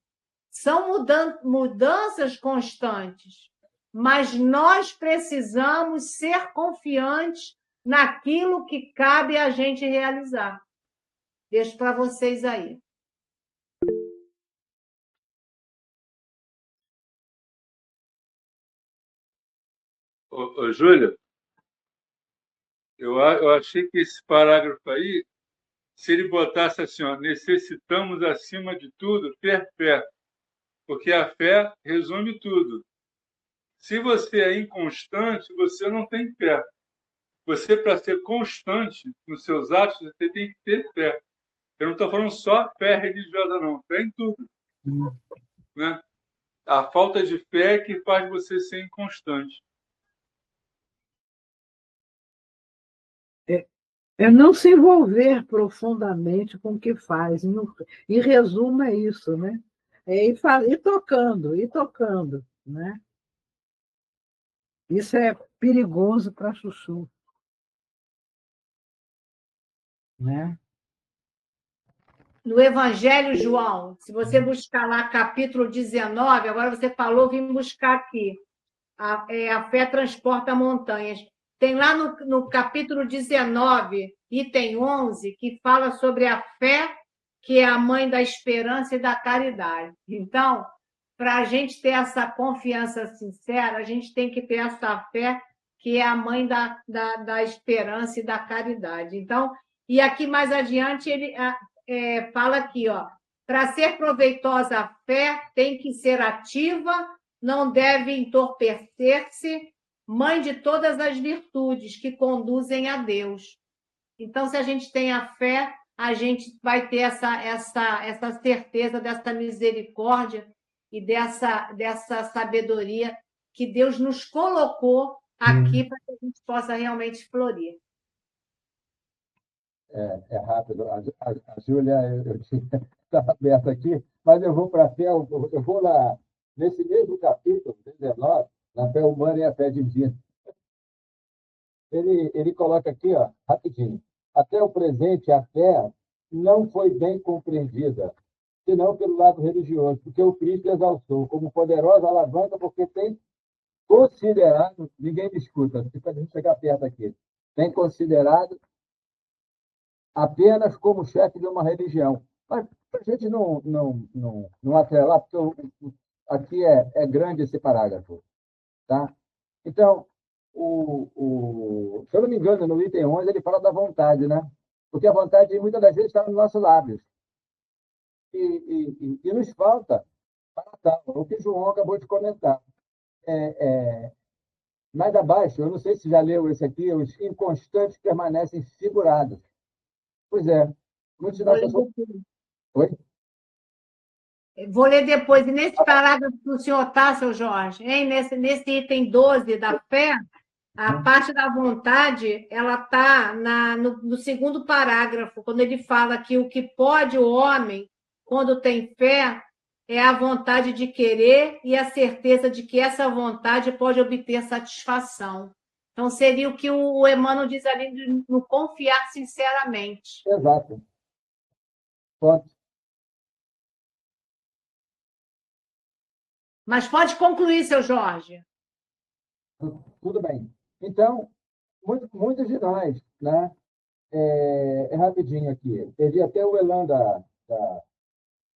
são mudanças constantes, mas nós precisamos ser confiantes naquilo que cabe a gente realizar. Deixo para vocês aí. Júlia, eu achei que esse parágrafo aí, se ele botasse assim, ó, necessitamos, acima de tudo, ter fé, porque a fé resume tudo. Se você é inconstante, você não tem fé. Você, para ser constante nos seus atos, você tem que ter fé. Eu não estou falando só fé religiosa, não. Fé em tudo. Né? A falta de fé é que faz você ser inconstante. É não se envolver profundamente com o que faz. Em resumo, é isso, né? Ir tocando, ir tocando, né? Isso é perigoso para chuchu, né? No Evangelho, João, se você buscar lá capítulo 19, agora você falou, vim buscar aqui. A fé transporta montanhas. Tem lá no capítulo 19, item 11, que fala sobre a fé, que é a mãe da esperança e da caridade. Então, para a gente ter essa confiança sincera, a gente tem que ter essa fé, que é a mãe da esperança e da caridade. Então, e aqui mais adiante, ele fala aqui, ó, para ser proveitosa a fé, tem que ser ativa, não deve entorpecer-se, mãe de todas as virtudes que conduzem a Deus. Então, se a gente tem a fé, a gente vai ter essa certeza dessa misericórdia e dessa sabedoria que Deus nos colocou aqui para que a gente possa realmente florir. É rápido. A Júlia, eu estava aberta aqui, mas eu vou para a fé, eu vou lá, nesse mesmo capítulo, 19, na fé humana e a fé divina. Ele coloca aqui, ó, rapidinho. Até o presente, a fé não foi bem compreendida. senão pelo lado religioso, porque o Cristo exaltou como poderosa alavanca, porque tem considerado, ninguém me escuta, para a gente chegar perto aqui, tem considerado apenas como chefe de uma religião. Mas para a gente não atrelar, porque aqui é grande esse parágrafo. Tá? Então, se eu não me engano, no item 11, ele fala da vontade, né? Porque a vontade, muitas das vezes, está nos nossos lábios. E nos falta para tal, o que João acabou de comentar. Mais abaixo, eu não sei se já leu esse aqui, os inconstantes permanecem figurados. Pois é, muitos de nós pessoas. Oi? Vou ler depois. E nesse parágrafo que o senhor está, seu Jorge, hein? Nesse item 12 da fé, a parte da vontade, ela está no segundo parágrafo, quando ele fala que o que pode o homem, quando tem fé, é a vontade de querer e a certeza de que essa vontade pode obter satisfação. Então, seria o que o Emmanuel diz ali, no confiar sinceramente. Exato. Ponto. Mas pode concluir, seu Jorge. Tudo bem. Então, muitos de nós, né? Rapidinho aqui, perdi até o elan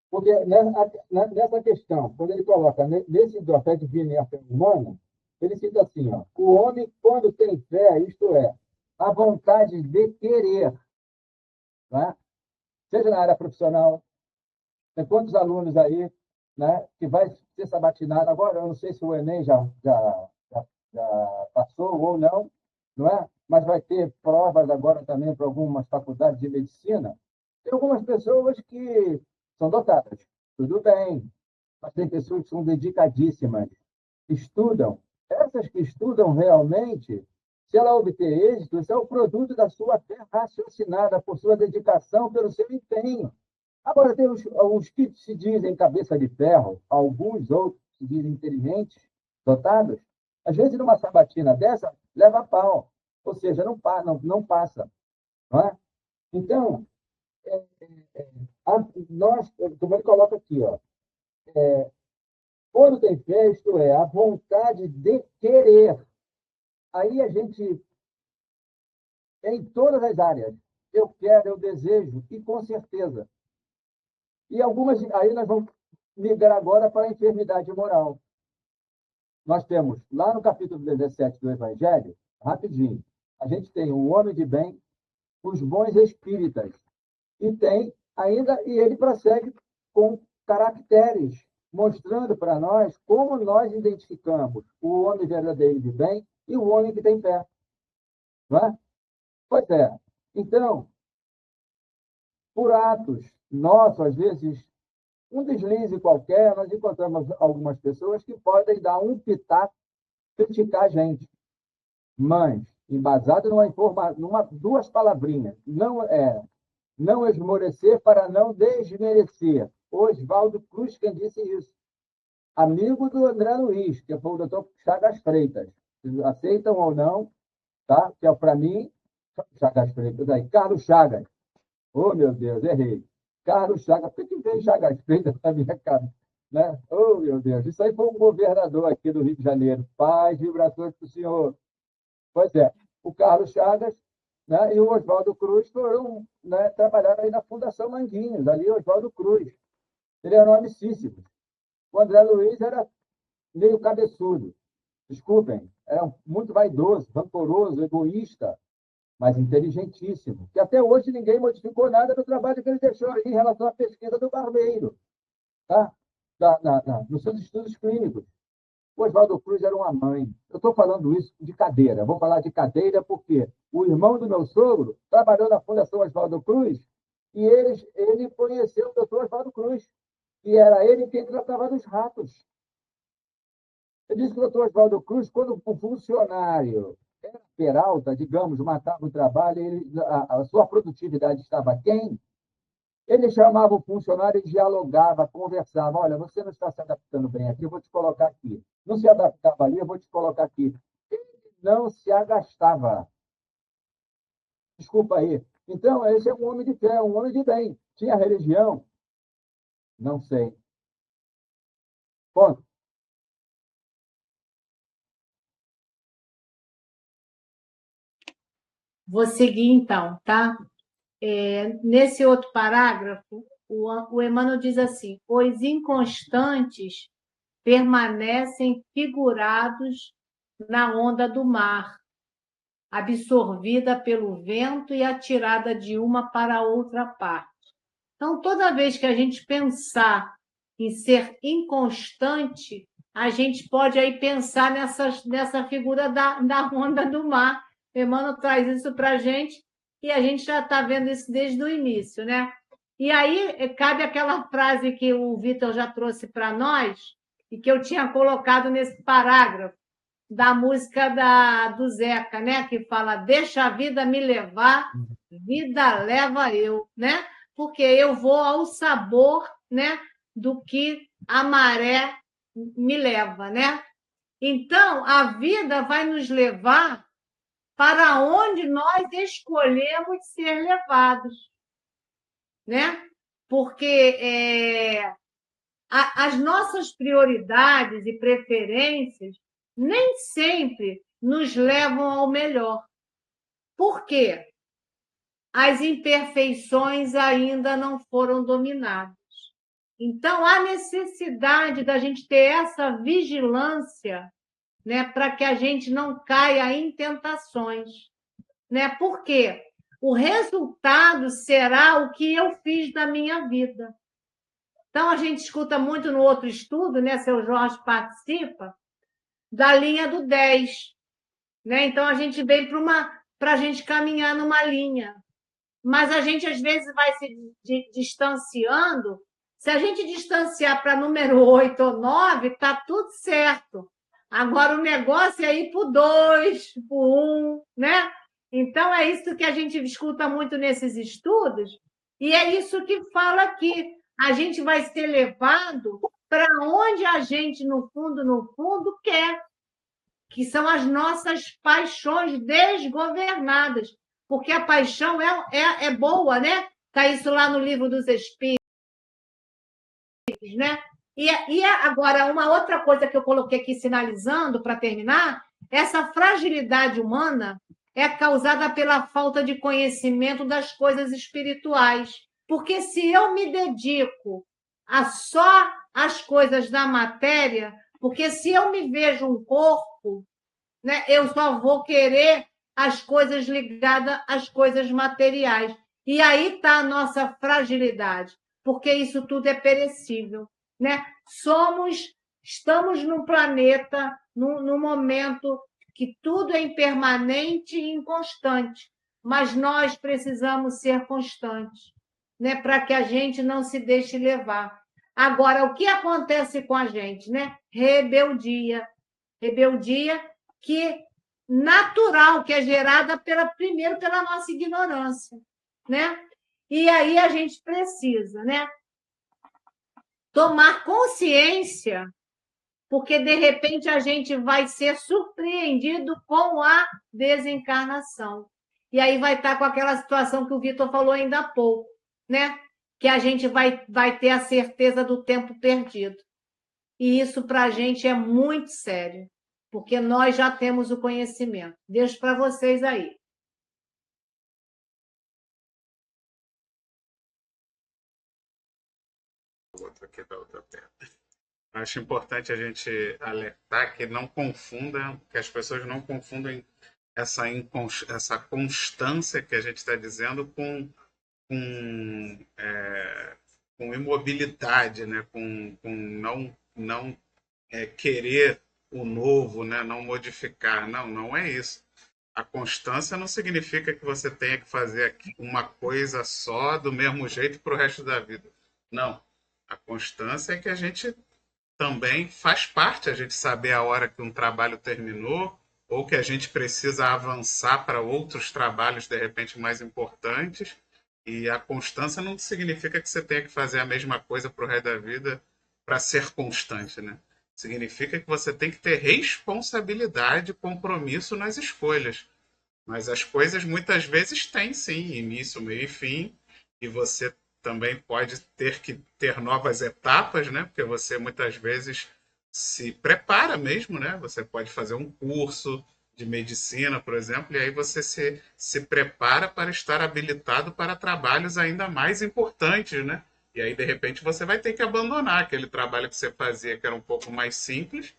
porque nessa questão, quando ele coloca nesse do fé divina e a fé humana, ele cita assim, ó, o homem, quando tem fé, isto é, a vontade de querer, né? Seja na área profissional, tem quantos alunos aí, né, que vai ser sabatinado agora, eu não sei se o Enem já passou ou não é? Mas vai ter provas agora também para algumas faculdades de medicina. Tem algumas pessoas que são dotadas, tudo bem, mas tem pessoas que são dedicadíssimas, estudam. Essas que estudam realmente, se ela obter êxito, isso é o produto da sua fé raciocinada, por sua dedicação, pelo seu empenho. Agora, tem os que se dizem cabeça de ferro, alguns outros se dizem inteligentes, dotados. Às vezes, numa sabatina dessa, leva pau. Ou seja, não passa. Não é? Então, nós, como ele coloca aqui, ó, quando tem fé, isto é, a vontade de querer. Aí a gente, em todas as áreas, eu quero, eu desejo, e com certeza. E algumas, aí nós vamos migrar agora para a enfermidade moral. Nós temos, lá no capítulo 17 do Evangelho, rapidinho, a gente tem o homem de bem, os bons espíritas, e tem ainda, e ele prossegue com caracteres, mostrando para nós como nós identificamos o homem verdadeiro de bem e o homem que tem fé. Não é? Pois é. Então, por atos nossos, às vezes, um deslize qualquer, nós encontramos algumas pessoas que podem dar um pitaco, criticar a gente. Mas, embasado duas palavrinhas, não esmorecer para não desmerecer. Oswaldo Cruz, quem disse isso. Amigo do André Luiz, que foi o doutor Chagas Freitas. Aceitam ou não, tá? Que é para mim, Chagas Freitas, aí, Carlos Chagas. Oh, meu Deus, errei. Carlos Chagas, por que vem Chagas Freitas na minha cara? Né? Oh, meu Deus, isso aí foi um governador aqui do Rio de Janeiro. Paz, vibrações para o senhor. Pois é, o Carlos Chagas, né, e o Oswaldo Cruz foram, né, trabalhar aí na Fundação Manguinhos, ali Oswaldo Cruz. Ele era um amicíssimo. O André Luiz era meio cabeçudo. Desculpem, era muito vaidoso, rancoroso, egoísta, mas inteligentíssimo. Que até hoje ninguém modificou nada do trabalho que ele deixou aí em relação à pesquisa do Barbeiro, tá? Nos seus estudos clínicos. O Oswaldo Cruz era uma mãe. Eu estou falando isso de cadeira. Vou falar de cadeira porque o irmão do meu sogro trabalhou na Fundação Oswaldo Cruz e ele conheceu o doutor Oswaldo Cruz. E era ele quem tratava dos ratos. Ele disse que o doutor Oswaldo Cruz, quando o funcionário era peralta, digamos, matava o trabalho, a sua produtividade estava quem? Ele chamava o funcionário e dialogava, conversava. Olha, você não está se adaptando bem aqui, eu vou te colocar aqui. Não se adaptava ali, eu vou te colocar aqui. Ele não se agastava. Desculpa aí. Então, esse é um homem de fé, um homem de bem. Tinha religião, Não sei. Ponto. Vou seguir então, tá? Nesse outro parágrafo, o Emmanuel diz assim: os inconstantes permanecem figurados na onda do mar, absorvida pelo vento e atirada de uma para outra parte. Então, toda vez que a gente pensar em ser inconstante, a gente pode aí pensar nessa figura da onda do mar. Emmanuel traz isso para a gente e a gente já está vendo isso desde o início, né? E aí cabe aquela frase que o Vitor já trouxe para nós e que eu tinha colocado nesse parágrafo da música do Zeca, né? Que fala: deixa a vida me levar, vida leva eu, né? Porque eu vou ao sabor, né, do que a maré me leva, né? Então, a vida vai nos levar para onde nós escolhemos ser levados, né? Porque as nossas prioridades e preferências nem sempre nos levam ao melhor. Por quê? As imperfeições ainda não foram dominadas. Então, há necessidade da gente ter essa vigilância, né, para que a gente não caia em tentações. Né? Por quê? O resultado será o que eu fiz da minha vida. Então, a gente escuta muito no outro estudo, né, seu Jorge participa, da linha do 10. Né? Então, a gente vem para a gente caminhar numa linha. Mas a gente, às vezes, vai se distanciando. Se a gente distanciar para número 8 ou 9, está tudo certo. Agora, o negócio é ir para o 2, para o 1, né? Então, é isso que a gente escuta muito nesses estudos, e é isso que fala aqui. A gente vai ser levado para onde a gente, no fundo, quer, que são as nossas paixões desgovernadas. Porque a paixão é boa, né? Está isso lá no Livro dos Espíritos, né? E agora, uma outra coisa que eu coloquei aqui sinalizando, para terminar, essa fragilidade humana é causada pela falta de conhecimento das coisas espirituais. Porque se eu me dedico a só as coisas da matéria, porque se eu me vejo um corpo, né, eu só vou querer as coisas ligadas às coisas materiais. E aí está a nossa fragilidade, porque isso tudo é perecível. Né? Estamos num planeta, num momento que tudo é impermanente e inconstante, mas nós precisamos ser constantes, né? Para que a gente não se deixe levar. Agora, o que acontece com a gente? Né? Rebeldia. Rebeldia que natural, que é gerada primeiro pela nossa ignorância, né? E aí a gente precisa, né, tomar consciência, porque de repente a gente vai ser surpreendido com a desencarnação. E aí vai estar com aquela situação que o Vitor falou ainda há pouco, né? Que a gente vai ter a certeza do tempo perdido. E isso para a gente é muito sério, porque nós já temos o conhecimento. Deixo para vocês aí. Outro aqui da outra perna. Acho importante a gente alertar que não confundam, que as pessoas não confundam essa constância que a gente está dizendo com imobilidade, né? com não querer o novo, né? Não modificar. Não é isso. A constância não significa que você tenha que fazer uma coisa só do mesmo jeito para o resto da vida. Não. A constância é que a gente também faz parte, a gente saber a hora que um trabalho terminou ou que a gente precisa avançar para outros trabalhos, de repente, mais importantes. E a constância não significa que você tenha que fazer a mesma coisa para o resto da vida para ser constante, né? Significa que você tem que ter responsabilidade, compromisso nas escolhas. Mas as coisas muitas vezes têm, sim, início, meio e fim, e você também pode ter que ter novas etapas, né? Porque você muitas vezes se prepara mesmo, né? Você pode fazer um curso de medicina, por exemplo, e aí você se prepara para estar habilitado para trabalhos ainda mais importantes, né? E aí, de repente, você vai ter que abandonar aquele trabalho que você fazia, que era um pouco mais simples,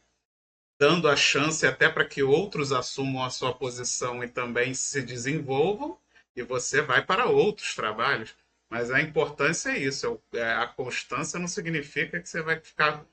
dando a chance até para que outros assumam a sua posição e também se desenvolvam, e você vai para outros trabalhos. Mas a importância é isso. A constância não significa que você vai ficar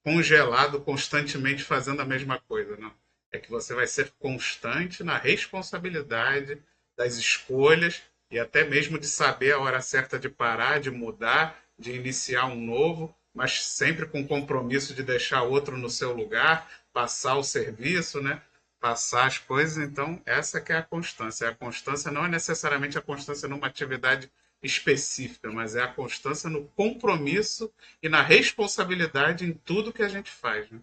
congelado constantemente fazendo a mesma coisa, não. É que você vai ser constante na responsabilidade das escolhas e até mesmo de saber a hora certa de parar, de mudar, de iniciar um novo, mas sempre com compromisso de deixar outro no seu lugar, passar o serviço, né? Passar as coisas. Então, essa que é a constância. A constância não é necessariamente a constância numa atividade específica, mas é a constância no compromisso e na responsabilidade em tudo que a gente faz, né?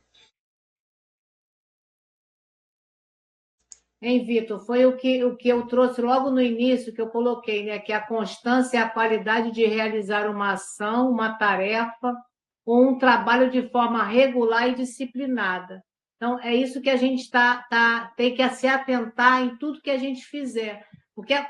Hein, Vitor? Foi o que eu trouxe logo no início, que eu coloquei, né? Que a constância é a qualidade de realizar uma ação, uma tarefa ou um trabalho de forma regular e disciplinada. Então, é isso que a gente tem que se atentar em tudo que a gente fizer.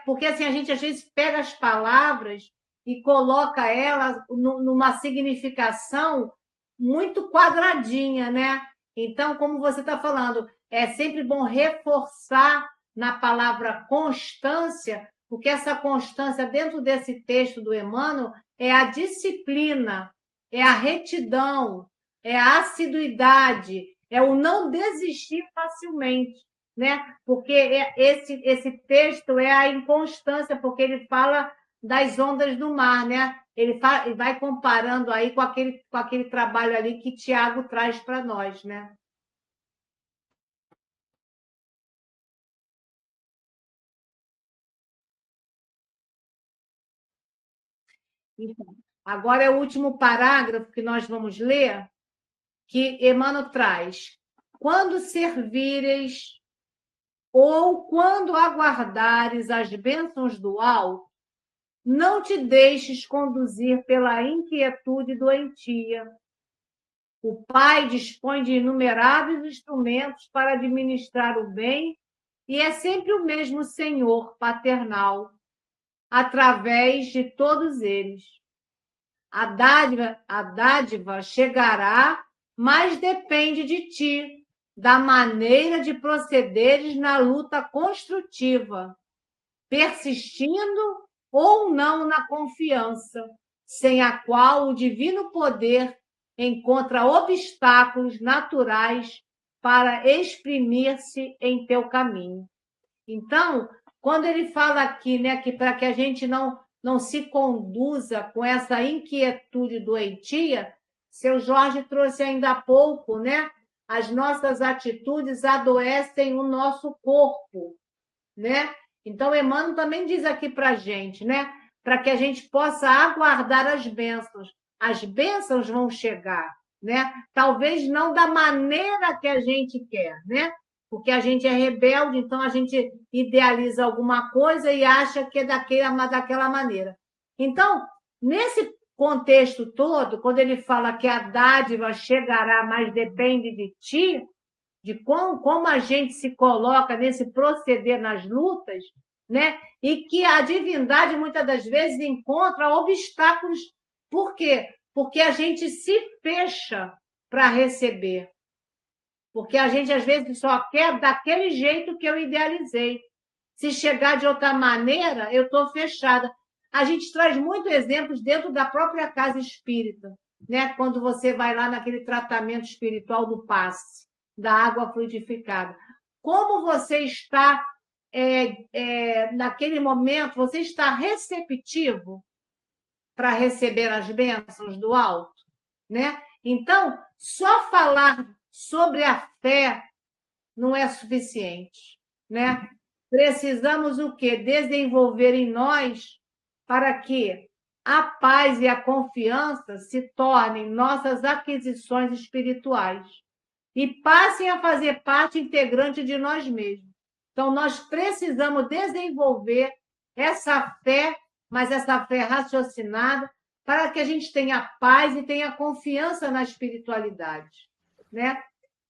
Porque assim, a gente às vezes pega as palavras e coloca elas numa significação muito quadradinha, né? Então, como você está falando, é sempre bom reforçar na palavra constância, porque essa constância, dentro desse texto do Emmanuel, é a disciplina, é a retidão, é a assiduidade, é o não desistir facilmente, né? Porque esse texto é a inconstância, porque ele fala das ondas do mar, né? Ele vai comparando aí com aquele trabalho ali que Tiago traz para nós, né? Então, agora é o último parágrafo que nós vamos ler, que Emmanuel traz. Quando servires ou quando aguardares as bênçãos do alto, não te deixes conduzir pela inquietude doentia. O Pai dispõe de inumeráveis instrumentos para administrar o bem e é sempre o mesmo Senhor paternal, através de todos eles. A dádiva chegará, mas depende de ti, da maneira de procederes na luta construtiva, persistindo ou não na confiança, sem a qual o divino poder encontra obstáculos naturais para exprimir-se em teu caminho. Então, quando ele fala aqui, né, que para que a gente não se conduza com essa inquietude doentia, seu Jorge trouxe ainda há pouco, né? As nossas atitudes adoecem o nosso corpo, né? Então, Emmanuel também diz aqui para a gente, né? Para que a gente possa aguardar as bênçãos. As bênçãos vão chegar, né? Talvez não da maneira que a gente quer, né? Porque a gente é rebelde, então a gente idealiza alguma coisa e acha que é daquela maneira. Então, nesse contexto todo, quando ele fala que a dádiva chegará, mas depende de ti, de como a gente se coloca nesse proceder nas lutas, né? E que a divindade, muitas das vezes, encontra obstáculos. Por quê? Porque a gente se fecha para receber. Porque a gente, às vezes, só quer daquele jeito que eu idealizei. Se chegar de outra maneira, eu estou fechada. A gente traz muitos exemplos dentro da própria casa espírita, né? Quando você vai lá naquele tratamento espiritual do passe, da água fluidificada. Como você está, naquele momento, você está receptivo para receber as bênçãos do alto, né? Então, só falar sobre a fé não é suficiente, né? Precisamos o quê? Desenvolver em nós para que a paz e a confiança se tornem nossas aquisições espirituais e passem a fazer parte integrante de nós mesmos. Então, nós precisamos desenvolver essa fé mas essa fé raciocinada para que a gente tenha paz e tenha confiança na espiritualidade, né?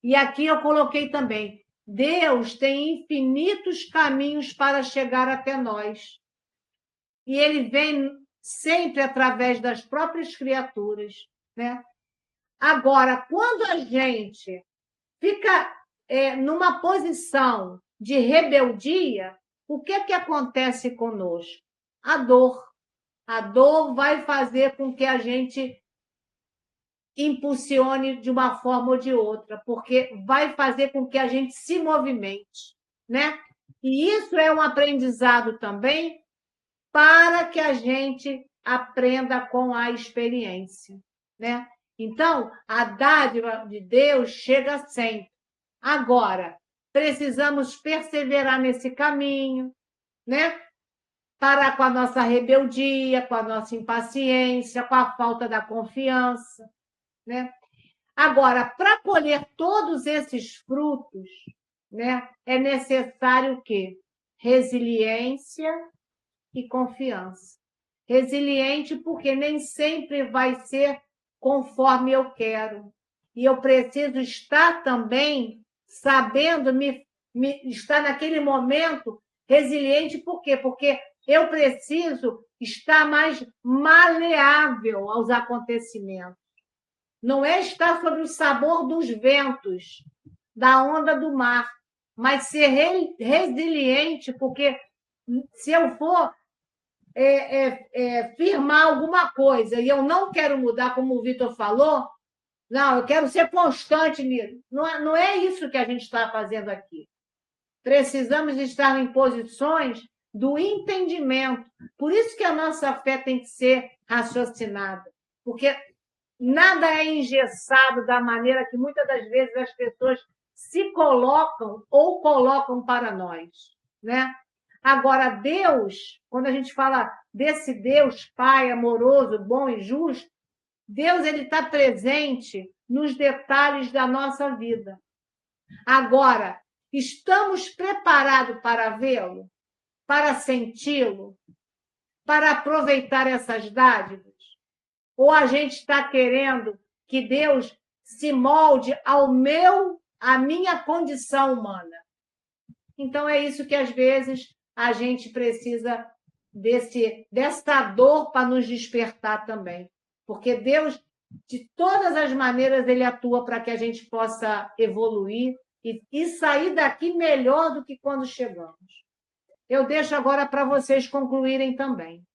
E aqui eu coloquei também, Deus tem infinitos caminhos para chegar até nós. E ele vem sempre através das próprias criaturas, né? Agora, quando a gente fica numa posição de rebeldia, o que é que acontece conosco? A dor. A dor vai fazer com que a gente impulsione de uma forma ou de outra, porque vai fazer com que a gente se movimente, né? E isso é um aprendizado também para que a gente aprenda com a experiência, né? Então, a dádiva de Deus chega sempre. Agora, precisamos perseverar nesse caminho, né? Parar com a nossa rebeldia, com a nossa impaciência, com a falta da confiança, né? Agora, para colher todos esses frutos, né, é necessário o quê? Resiliência e confiança. Resiliente porque nem sempre vai ser conforme eu quero. E eu preciso estar também sabendo estar naquele momento resiliente, por quê? Porque eu preciso estar mais maleável aos acontecimentos. Não é estar sob o sabor dos ventos, da onda do mar, mas ser resiliente, porque se eu for firmar alguma coisa e eu não quero mudar, como o Vitor falou, não, eu quero ser constante nisso. Não é isso que a gente está fazendo aqui. Precisamos estar em posições do entendimento. Por isso que a nossa fé tem que ser raciocinada, porque nada é engessado da maneira que muitas das vezes as pessoas se colocam ou colocam para nós, né? Agora, Deus, quando a gente fala desse Deus Pai amoroso, bom e justo, Deus ele está presente nos detalhes da nossa vida. Agora, estamos preparados para vê-lo, para senti-lo, para aproveitar essas dádivas? Ou a gente está querendo que Deus se molde à minha condição humana? Então, é isso que, às vezes, a gente precisa dessa dor para nos despertar também. Porque Deus, de todas as maneiras, ele atua para que a gente possa evoluir e sair daqui melhor do que quando chegamos. Eu deixo agora para vocês concluírem também.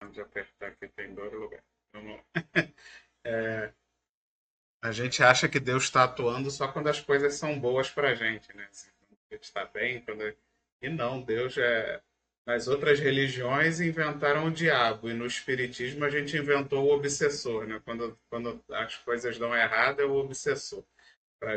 Onde apertar aqui tem dois lugares. A gente acha que Deus está atuando só quando as coisas são boas para a gente, né? Assim, quando a gente está bem, e não, Deus é. Nas outras religiões inventaram o diabo, e no espiritismo a gente inventou o obsessor, né? Quando as coisas dão errado, é o obsessor.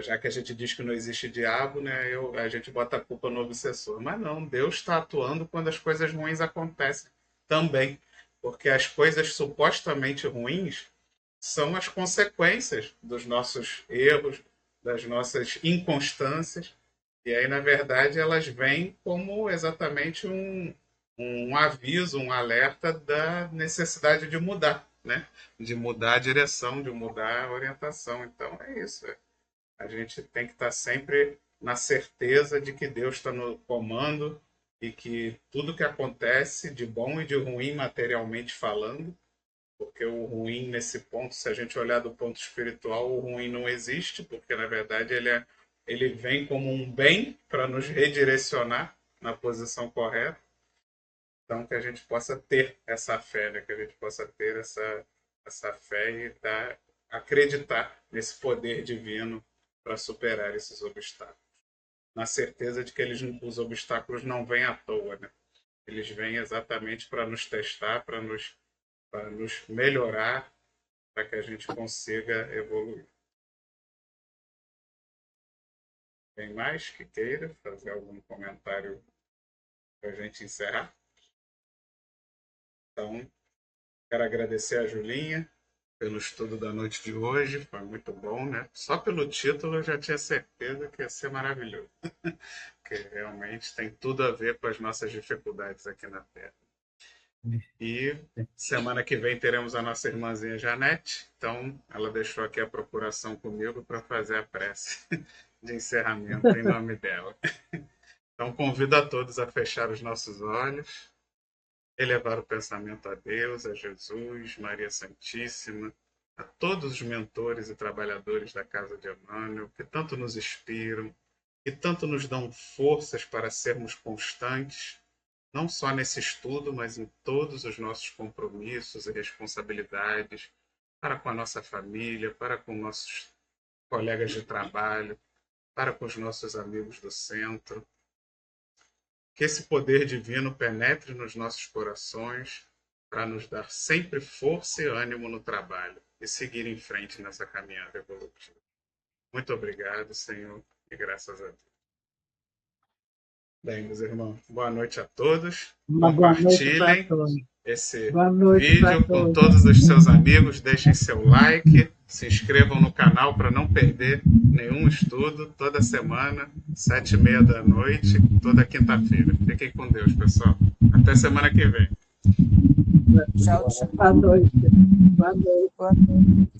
Já que a gente diz que não existe diabo, né? A gente bota a culpa no obsessor. Mas não, Deus está atuando quando as coisas ruins acontecem também. Porque as coisas supostamente ruins são as consequências dos nossos erros, das nossas inconstâncias. E aí, na verdade, elas vêm como exatamente um aviso, um alerta da necessidade de mudar, né? De mudar a direção, de mudar a orientação. Então, é isso. A gente tem que estar sempre na certeza de que Deus está no comando e que tudo que acontece, de bom e de ruim materialmente falando, porque o ruim nesse ponto, se a gente olhar do ponto espiritual, o ruim não existe, porque na verdade ele vem como um bem para nos redirecionar na posição correta. Então, que a gente possa ter essa fé, né? Que a gente possa ter essa fé e acreditar nesse poder divino para superar esses obstáculos. Na certeza de que os obstáculos não vêm à toa, né? Eles vêm exatamente para nos testar, para nos melhorar, para que a gente consiga evoluir. Tem mais que queira fazer algum comentário para a gente encerrar? Então, quero agradecer a Julinha pelo estudo da noite de hoje, foi muito bom, né? Só pelo título eu já tinha certeza que ia ser maravilhoso, porque realmente tem tudo a ver com as nossas dificuldades aqui na Terra. E semana que vem teremos a nossa irmãzinha Janete, então ela deixou aqui a procuração comigo para fazer a prece de encerramento em nome dela. Então convido a todos a fechar os nossos olhos, elevar o pensamento a Deus, a Jesus, Maria Santíssima, a todos os mentores e trabalhadores da Casa de Emmanuel, que tanto nos inspiram, que tanto nos dão forças para sermos constantes, não só nesse estudo, mas em todos os nossos compromissos e responsabilidades, para com a nossa família, para com nossos colegas de trabalho, para com os nossos amigos do centro. Que esse poder divino penetre nos nossos corações para nos dar sempre força e ânimo no trabalho e seguir em frente nessa caminhada evolutiva. Muito obrigado, Senhor, e graças a Deus. Bem, meus irmãos, boa noite a todos. Compartilhem esse vídeo com todos os seus amigos, deixem seu like, se inscrevam no canal para não perder nenhum estudo, toda semana, 7h30 da noite, toda quinta-feira. Fiquem com Deus, pessoal. Até semana que vem. Tchau, tchau. Boa noite. Boa noite. Boa noite.